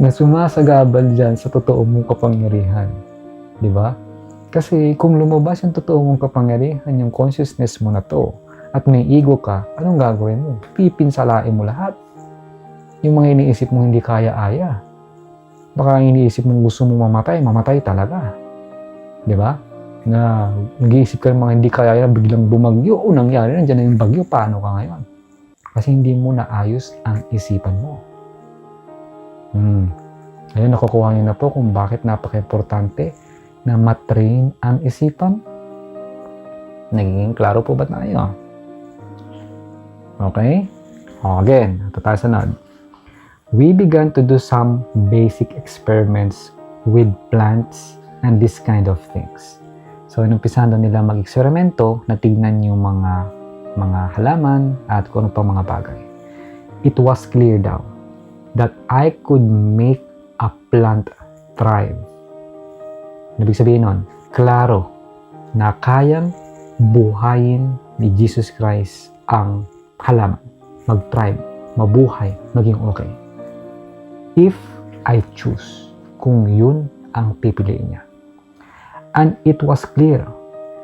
Speaker 1: na sumasagabal dyan sa totoo mong kapangyarihan. Di ba? Kasi kung lumabas yung totoo mong kapangyarihan, yung consciousness mo na to, at may ego ka, anong gagawin mo? Pipinsalain mo lahat. Yung mga iniisip mo hindi kaya-aya. Baka iniisip mo gusto mo mamatay, mamatay talaga. Di ba? Na nag-iisip ka ng mga hindi kaya-aya, biglang bumagyo, o nangyari, nandiyan na yung bagyo, paano ka ngayon? Kasi hindi mo naayos ang isipan mo. Ayun, nakukuha niyo na po kung bakit napaka-importante na matrain ang isipan. Nagiging klaro po ba tayo? Okay? Again, ito tayo sunod. We began to do some basic experiments with plants and this kind of things. So, inumpisahan nila mag-eksperimento na tignan yung mga halaman at kung ano pa mga bagay. It was clear daw that I could make a plant thrive. Ibig sabihin nun, klaro na kayang buhayin ni Jesus Christ ang halaman, mag-thrive, mabuhay, maging okay. If I choose, kung yun ang pipiliin niya. And it was clear,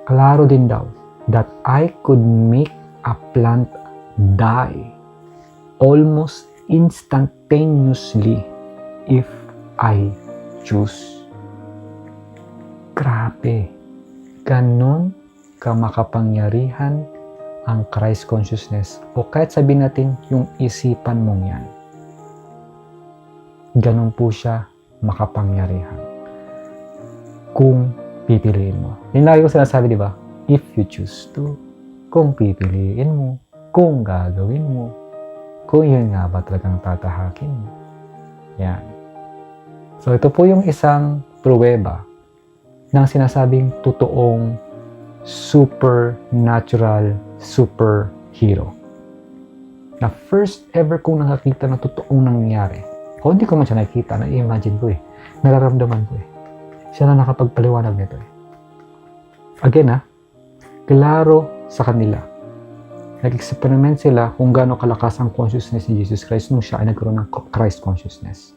Speaker 1: klaro din daw, that I could make a plant die almost instantaneously if I choose. Grabe, ganon ka makapangyarihan ang Christ consciousness o kahit sabihin natin yung isipan mong yan. Ganon po siya makapangyarihan kung pipiliin mo. Yung lagi ko sinasabi, di ba? If you choose to, kung pipiliin mo, kung gagawin mo, kung yun nga ba talagang tatahakin mo. Yan. So, ito po yung isang pruweba ng sinasabing totoong supernatural superhero. Na first ever kong nakakita na totoong nangyari. O hindi ko man siya nakikita, na-imagine ko eh. Nararamdaman ko eh. Siya na nakapagpaliwanag nito eh. Again klaro sa kanila. Nag-experiment sila kung gaano kalakas ang consciousness ni Jesus Christ nung siya ay nagkaroon ng Christ consciousness.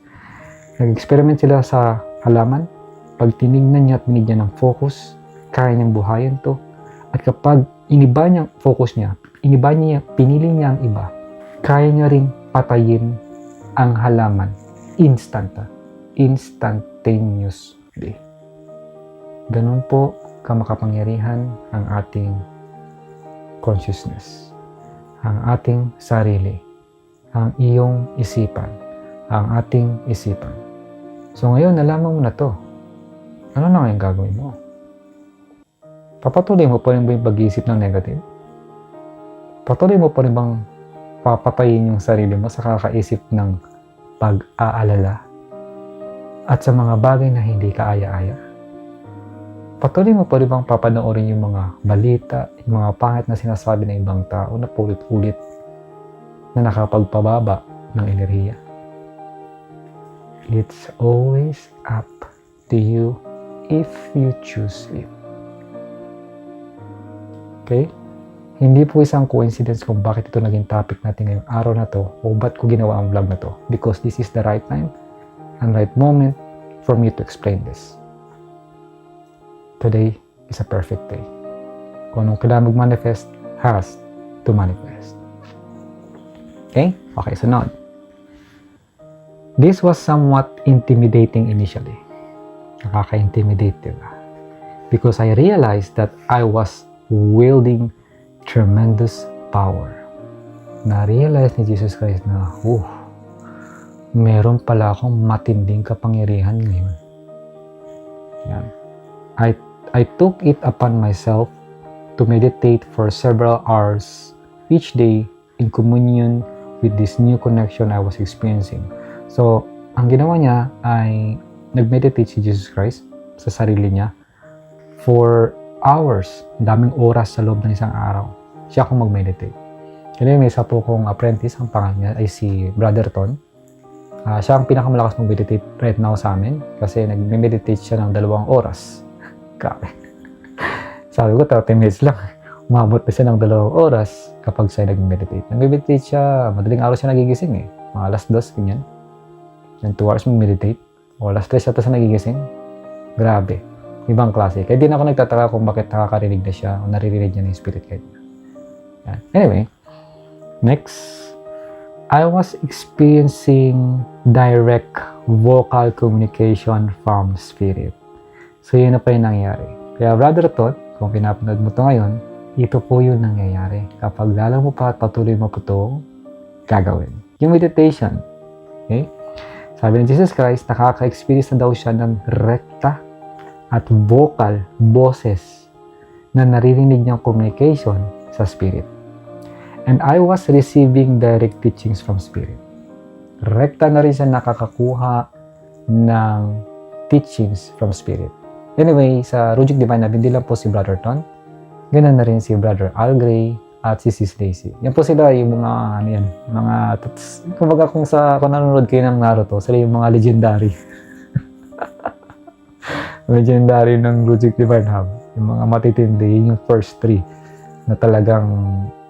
Speaker 1: Nag-experiment sila sa halaman. Pag tinignan niya at binigyan ng focus, kaya niyang buhayin to. At kapag iniba niya focus niya, pinili niya ang iba, kaya niya rin patayin ang halaman instantaneously. Ganun po kamakapangyarihan ang ating consciousness, ang ating sarili, ang iyong isipan, ang ating isipan. So ngayon, nalaman mo na to. Ano na ngayon gagawin mo? Papatuloy mo pa rin ba yung pag-iisip ng negative? Patuloy mo pa rin bang papatayin yung sarili mo sa kakaisip ng pag-aalala at sa mga bagay na hindi kaaya-aya? Patuloy mo pa rin bang papanoorin yung mga balita, yung mga pangit na sinasabi ng ibang tao na paulit-ulit na nakapagpababa ng enerhiya? It's always up to you if you choose it. Okay? Hindi po isang coincidence kung bakit ito naging topic natin ngayong araw na to o ba't ko ginawa ang vlog na to. Because this is the right time and right moment for me to explain this. Today is a perfect day. Kung anong kailangan mag-manifest, has to manifest. Okay? Okay, sunod. This was somewhat intimidating initially. Nakaka-intimidate, diba? Because I realized that I was wielding tremendous power. Na-realize ni Jesus Christ na, meron pala akong matinding kapangyarihan ngayon. Yan. I took it upon myself to meditate for several hours each day in communion with this new connection I was experiencing. So, ang ginawa niya ay nag-meditate si Jesus Christ sa sarili niya for hours, daming oras sa loob ng isang araw. Siya akong mag-meditate. Kaya may isa po kong apprentice, ang pangalan niya ay si Brother Ton. Siya ang pinakamalakas mag-meditate right now sa amin kasi nag-meditate siya ng 2 oras. Grabe. Sabi ko, 30 minutes lang. Umabot na siya ng 2 oras kapag siya nag-meditate. Nag-meditate siya, madaling araw siya nagigising eh. Mga alas 2, ganyan. Then 2 hours mag-meditate. O alas 3 siya tapos nagigising. Grabe. Ibang klase. Kaya di na ako nagtataka kung bakit nakakarinig na siya o naririnig niya ng spirit guide niya. Yan. Anyway, next, I was experiencing direct vocal communication from spirit. So, yun na pa yung nangyayari. Kaya Brother Todd, kung pinapanood mo ito ngayon, ito po yung nangyayari. Kapag lalo mo pa at patuloy mo po itong gagawin. Yung meditation. Okay? Sabi ni Jesus Christ, nakaka-experience na daw siya ng rekta at vocal boses na naririnig niyang communication sa spirit. And I was receiving direct teachings from spirit. Rekta na rin siya nakakakuha ng teachings from spirit. Anyway, sa Rujik Divine Love, hindi lang po si Brother Ton. Ganun na rin si Brother Al Gray at si Sis Daisy. Yan po sila yung mga, ano yan, mga, kumbaga kung nanonood kayo ng Naruto, sila yung mga legendary. Legendary ng Rujik Divine Hub. Yung mga matitindi, yung first three na talagang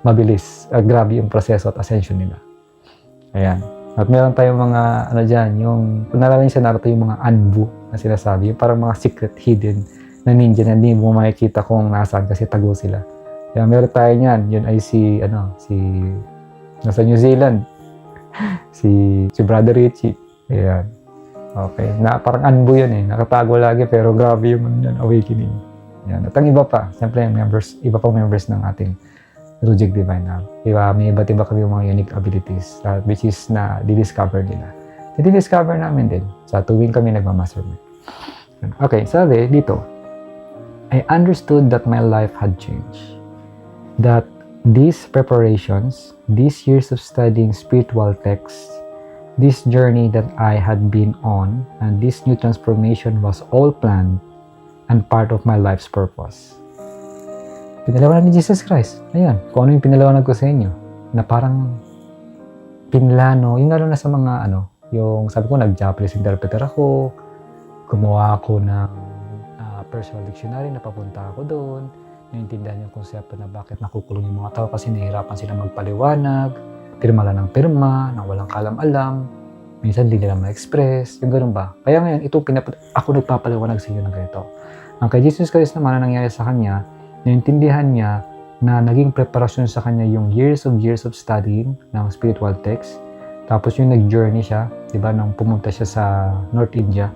Speaker 1: mabilis. Grabe yung proseso at ascension nila. Ayan. At meron tayong mga, ano dyan, yung, kung nalala niyo sa Naruto, yung mga Anbu na sinasabi, yung parang mga secret hidden na ninja na hindi mo makikita kung nasaan kasi tago sila. Kaya meron tayo niyan. Yun ay nasa New Zealand. si Brother Richie. Ayan. Okay. Parang Anbu yan eh. Nakatago lagi pero grabe yung awakening. Ayan. At ang iba pa, siyempre iba pang members ng ating Rujik Divine Hub. May iba't iba kami mga unique abilities which is na di-discover nila. Di-discover namin din sa tuwing kami nagmamastermind. Okay, sabi dito, I understood that my life had changed. That these preparations, these years of studying spiritual texts, this journey that I had been on, and this new transformation was all planned and part of my life's purpose. Pinalawanan ni Jesus Christ. Ayan, kung ano yung pinalawanan ko sa inyo. Na parang pinlano, yung lalo na sa mga yung sabi ko, nag-Japanese interpreter ako, gumawa ako ng personal dictionary, napapunta ako doon, naintindihan yung konsepto na bakit nakukulong yung mga tao kasi nahihirapan sila magpaliwanag, pirma lang ng pirma, nang walang kalam-alam, minsan hindi nila ma-express, yung ganun ba? Kaya ngayon, ako nagpapaliwanag sa inyo ng ganito. Ang kay Jesus Christ naman na nangyari sa kanya, naintindihan niya na naging preparasyon sa kanya yung years of studying ng spiritual text. Tapos yung nag-journey siya, di ba, nung pumunta siya sa North India.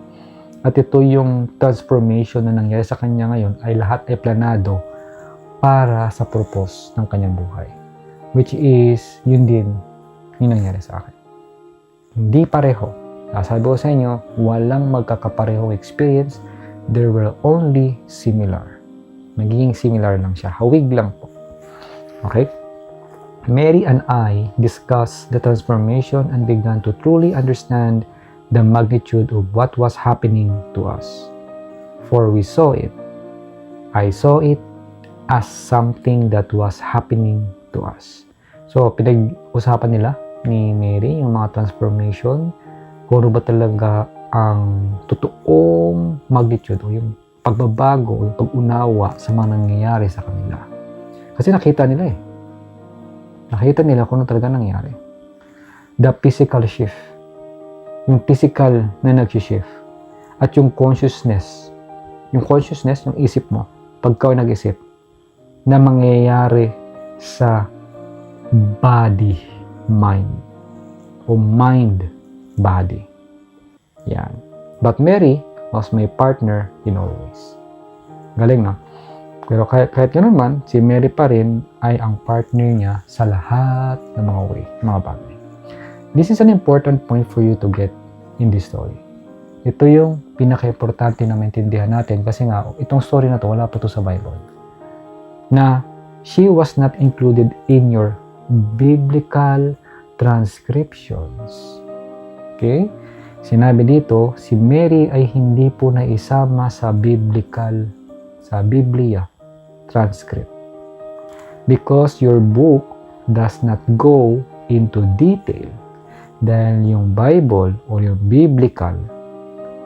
Speaker 1: At ito yung transformation na nangyari sa kanya ngayon ay lahat ay planado para sa purpose ng kanyang buhay. Which is, yun din yung nangyari sa akin. Hindi pareho. Sabi ko sa inyo, walang magkakapareho experience. There were only similar. Magiging similar lang siya. Hawig lang po. Okay? Mary and I discussed the transformation and began to truly understand the magnitude of what was happening to us. For we saw it. I saw it as something that was happening to us. So, pinag-usapan nila ni Mary yung mga transformation. Kung ano ba talaga ang totoong magnitude o yung pagbabago, yung pag-unawa sa mga nangyayari sa kanila. Kasi nakita nila eh. Nakita nila kung ano talaga nangyayari. The physical shift. Yung physical na nag-shift. At yung consciousness. Yung consciousness, yung isip mo, pagka nag-isip, na mangyayari sa body, mind. O mind, body. Yan. But Mary was my partner in all ways. Galing, no? Pero kahit ganoon man, si Mary pa rin ay ang partner niya sa lahat ng mga way, mga bagay. This is an important point for you to get in this story. Ito yung pinaka-importante na maintindihan natin kasi nga, itong story na to, wala pa to sa Bible. Na she was not included in your biblical transcriptions. Okay? Sinabi dito, si Mary ay hindi po naisama sa Biblia transcript. Because your book does not go into detail. Dahil yung Bible o yung biblical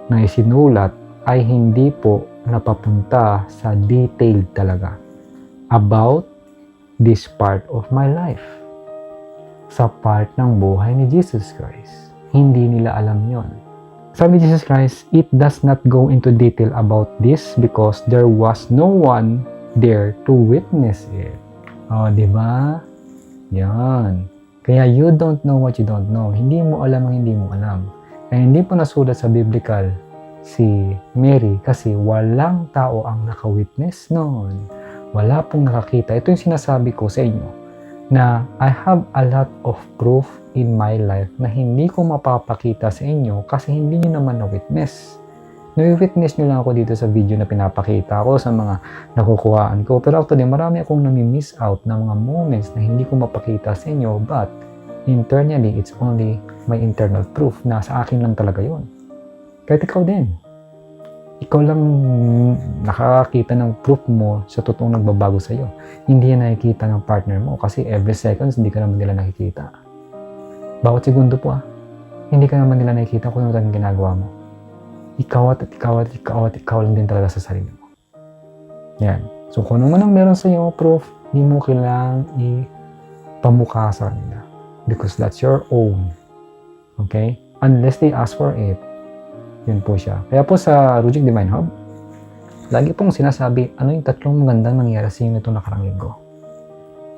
Speaker 1: na isinulat ay hindi po napapunta sa detail talaga about this part of my life. Sa part ng buhay ni Jesus Christ. Hindi nila alam yon. Sabi ni Jesus Christ, it does not go into detail about this because there was no one there to witness it. O, di ba? Yan. Kaya you don't know what you don't know. Hindi mo alam ang hindi mo alam. Kaya hindi po nasulat sa biblical si Mary kasi walang tao ang naka-witness noon. Wala pong nakakita. Ito yung sinasabi ko sa inyo na I have a lot of proof in my life na hindi ko mapapakita sa inyo kasi hindi nyo naman na-witness. Na-witness nyo lang ako dito sa video na pinapakita ko sa mga nakukuhaan ko. Pero actually, marami akong nami-miss out na mga moments na hindi ko mapakita sa inyo but internally, it's only my internal proof na sa akin lang talaga yon. Kahit ikaw din. Ikaw lang nakakakita ng proof mo sa totoong nagbabago sa'yo. Hindi yan nakikita ng partner mo kasi every seconds hindi ka naman nila nakikita. Bawat segundo po hindi ka naman nila nakikita kung ano talagang ginagawa mo. Ikaw at ikaw lang din talaga sa sarili mo. Yan. So kung ano man ang meron sa'yo proof, hindi mo kailangang ipamukha sa kanila. Because that's your own. Okay? Unless they ask for it. Yun po siya. Kaya po sa Rujik Divine Hub, lagi pong sinasabi, ano yung tatlong magandang nangyari sa inyo itong nakarang linggo.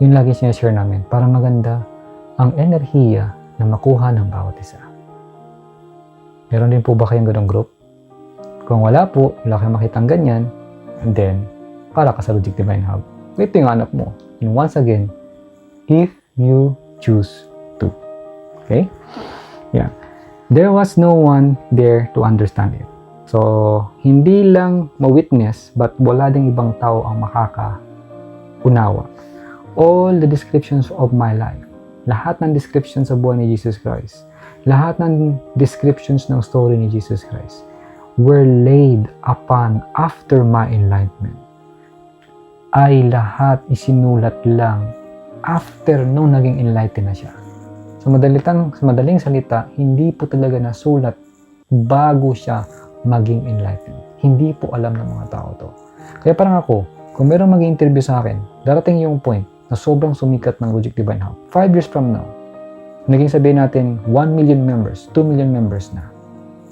Speaker 1: Yun lagi sinashare namin para maganda ang enerhiya na makuha ng bawat isa. Meron din po ba kayong ganong group? Kung wala po, wala kayong makitang ganyan, and then, para ka sa Rujik Divine Hub. Ito yung hanap mo. And once again, if you choose to. Okay? Yeah. There was no one there to understand it. So, hindi lang ma-witness, but wala ding ibang tao ang makaka-unawa. All the descriptions of my life, lahat ng descriptions sa buhay ni Jesus Christ, lahat ng descriptions ng story ni Jesus Christ, were laid upon after my enlightenment. Ay lahat isinulat lang after nung naging enlightened na siya. Sa madaling salita, hindi po talaga nasulat bago siya maging enlightened. Hindi po alam ng mga tao to. Kaya parang ako, kung meron mag-interview sa akin, darating yung point na sobrang sumikat ng Rujik Divine Hub. 5 years from now, naging sabihin natin 1 million members, 2 million members na.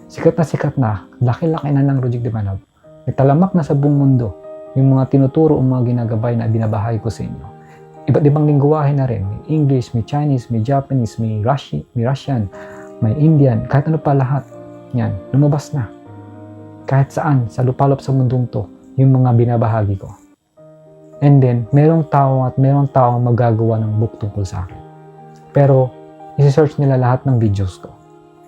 Speaker 1: Sikat na, laki-laki na ng Rujik Divine Hub. Nagtalamak na sa buong mundo yung mga tinuturo o mga ginagabay na binabahay ko sa inyo. Iba't ibang lingwahe na rin. May English, may Chinese, may Japanese, may Russian, may Indian, kahit ano pa lahat. Yan, lumabas na. Kahit saan, sa lupalop sa mundong to, yung mga binabahagi ko. And then, merong tao magagawa ng book tungkol sa akin. Pero, isi-search nila lahat ng videos ko.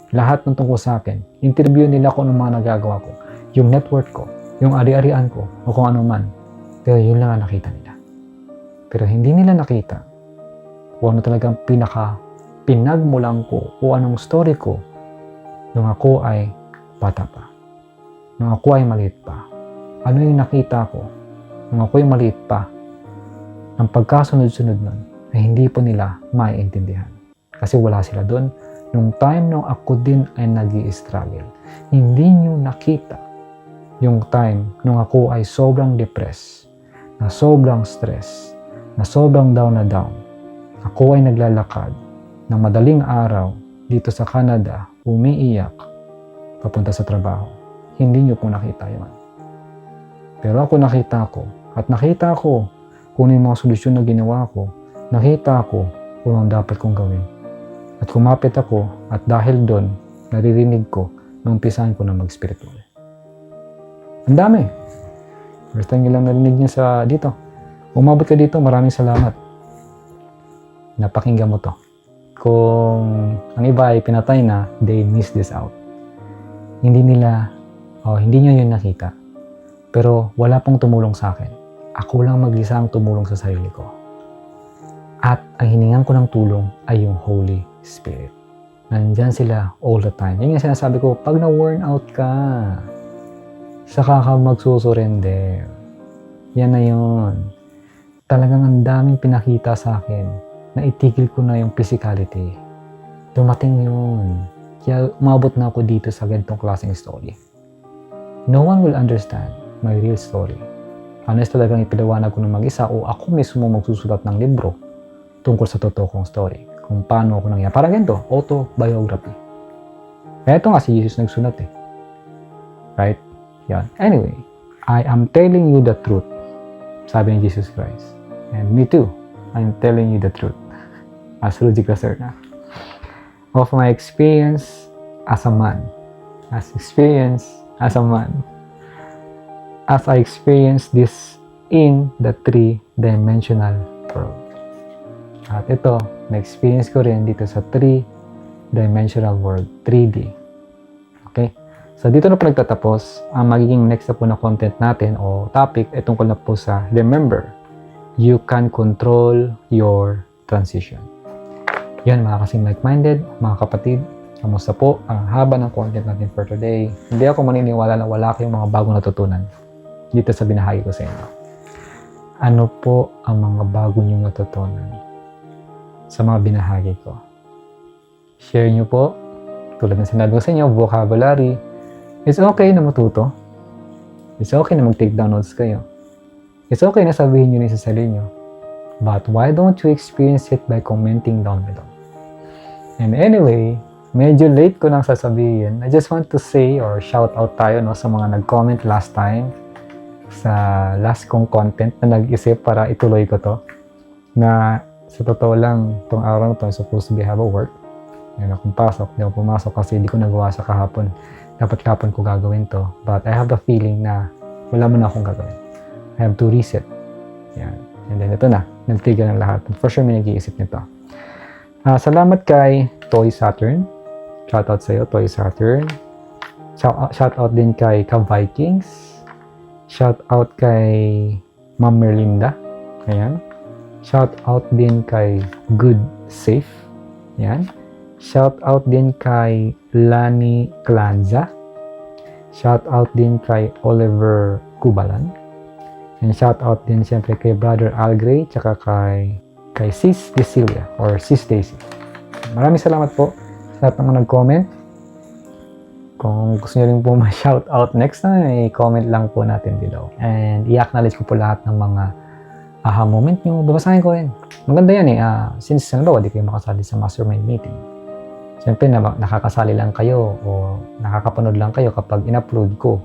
Speaker 1: Lahat ng tungkol sa akin. Interview nila kung ano mga nagagawa ko. Yung network ko, yung ari-arian ko, o kung ano man. Pero yun lang ang nakita nila. Pero hindi nila nakita kung ano talagang pinagmulan ko o anong story ko nung ako ay bata pa. Nung ako ay maliit pa. Ano yung nakita ko nung ako ay maliit pa ng pagkasunod-sunod nun na hindi po nila maiintindihan. Kasi wala sila doon nung time nung ako din ay nag-i-struggle. Hindi nyo nakita yung time nung ako ay sobrang depressed, na sobrang stress, na sobrang down na down. Ako ay naglalakad ng madaling araw dito sa Canada, umiiyak, papunta sa trabaho. Hindi nyo po nakita yun. Pero ako nakita ko, at nakita ko kung yung mga solusyon na ginawa ko, nakita ko kung ang dapat kong gawin. At kumapit ako, at dahil doon, naririnig ko nung umpisahan ko na mag-spiritual. Ang dami. First time nyo lang narinig niya sa dito. Umabot ka dito, maraming salamat. Napakinggan mo to. Kung ang iba ay pinatay na, they miss this out. Hindi nyo yun nakita. Pero wala pong tumulong sa akin. Ako lang mag-isa ang tumulong sa sarili ko. At ang hiningan ko ng tulong ay yung Holy Spirit. Nandyan sila all the time. Yun yung sinasabi ko, pag na-worn out ka, saka ka magsusurrender. Yan na yun. Talagang ang daming pinakita sa akin na itigil ko na yung physicality. Dumating yun. Kaya umabot na ako dito sa ganitong klaseng story. No one will understand my real story. Unless talagang ipinawanag ko ng mag-isa o ako mismo magsusulat ng libro tungkol sa totoo kong story. Kung paano ako nangyari. Parang ganito, autobiography. Kaya ito nga si Jesus nagsulat eh. Right? Yan. Anyway, I am telling you the truth. Sabi ni Jesus Christ. And me too. I am telling you the truth. As Rudy Caserna. Of my experience as a man. As I experience this in the three-dimensional world. At ito, na-experience ko rin dito sa three-dimensional world, 3D. Okay? So, dito na po nagtatapos ang magiging next na po na content natin o topic ay tungkol na po sa remember, you can control your transition. Yan, mga kasing like-minded, mga kapatid, kamusta po? Ang haba ng content natin for today. Hindi ako maniniwala na wala kayong mga bagong natutunan dito sa binahagi ko sa inyo. Ano po ang mga bago niyong natutunan sa mga binahagi ko? Share niyo po. Tulad ng sinabi ko sa inyo, vocabulary. It's okay na matuto. It's okay na mag-take down notes kayo. It's okay na sabihin niyo na sa sarili niyo. But why don't you experience it by commenting down below? And anyway, medyo late ko nang sasabihin. I just want to say or shout out tayo no, sa mga nag-comment last time sa last kong content na nag-isip para ituloy ko to. Na sa totoo lang, itong araw na to, supposed to be have a work. Ngayon akong pasok, hindi ako pumasok kasi hindi ko nagawa sa kahapon. Dapat kahapon ko gagawin to. But I have the feeling na wala mo na akong gagawin. I have to reset. Yan. And then ito na, nag-trigger ng lahat. For sure may nag-iisip nito. Salamat kay Toy Saturn. Shoutout sa iyo, Toy Saturn. Shoutout din kay Ka-Vikings. Shoutout kay Ma'am Merlinda. Ayan. Shoutout din kay Good Safe. Ayan. Shoutout din kay Lani Clanza. Shoutout din kay Oliver Kubalan. And shoutout din siyempre kay Brother Algray tsaka kay Sis Cecilia or Sis Daisy. Maraming salamat po sa lahat ng nag-comment. Kung gusto niyo rin po ma-shoutout next time, i-comment lang po natin below. And i-acknowledge ko po lahat ng mga aha moment nyo. Babasahin ko rin. Maganda yan eh. Since di kayo makasali sa mastermind meeting. Siyempre, nakakasali lang kayo o nakakapanood lang kayo kapag in-upload ko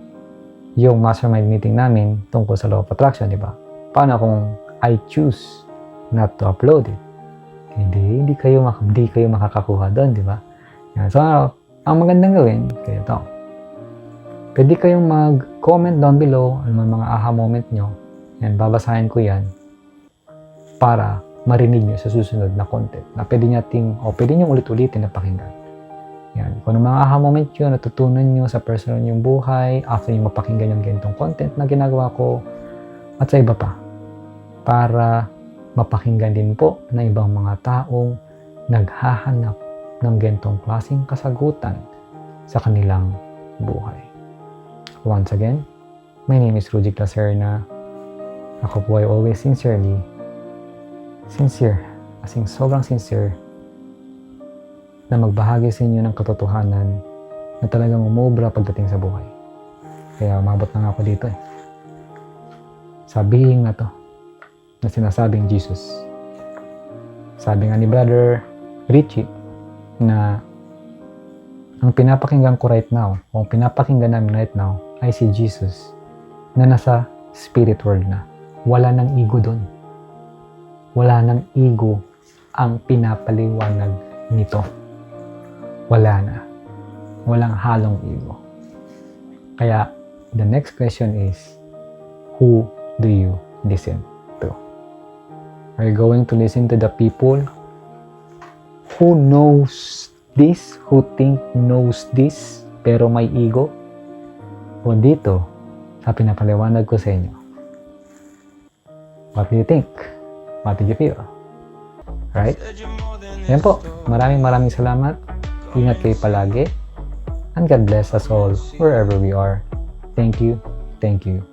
Speaker 1: yung mastermind meeting namin tungkol sa law of attraction, di ba? Paano kung I choose not to upload it? Hindi kayo makakakuha doon, di ba? So, ang magandang gawin, kaya ito. Pwede kayong mag-comment down below ano mga aha moment nyo. Yan, babasahin ko yan para marinig nyo sa susunod na content na pwede nyo ulit-ulitin na pakinggan. Yan. Kung ano mga aha moment nyo, natutunan nyo sa personal nyong buhay, after nyo mapakinggan yung ganitong content na ginagawa ko, at sa iba pa, para mapakinggan din po ng ibang mga taong naghahanap ng ganitong klaseng kasagutan sa kanilang buhay. Once again, my name is Rudy Caserna. Ako po ay always sincere, as in sobrang sincere, na magbahagi sa inyo ng katotohanan na talagang umubra pagdating sa buhay. Kaya umabot na nga ako dito eh. Sabihin na to na sinasabing Jesus. Sabi nga ni Brother Richie na ang pinapakinggan ko right now o ang pinapakinggan namin right now ay si Jesus na nasa spirit world na. Wala nang ego doon. Wala nang ego ang pinapaliwanag nito. Wala na. Walang halong ego. Kaya, the next question is, who do you listen to? Are you going to listen to the people who knows this, who think knows this, pero may ego? O dito, sa pinapaliwanag ko sa inyo, what do you think? What did you feel? Right? Yan po. Maraming salamat. Ingat kayo palagi. And God bless us all wherever we are. Thank you. Thank you.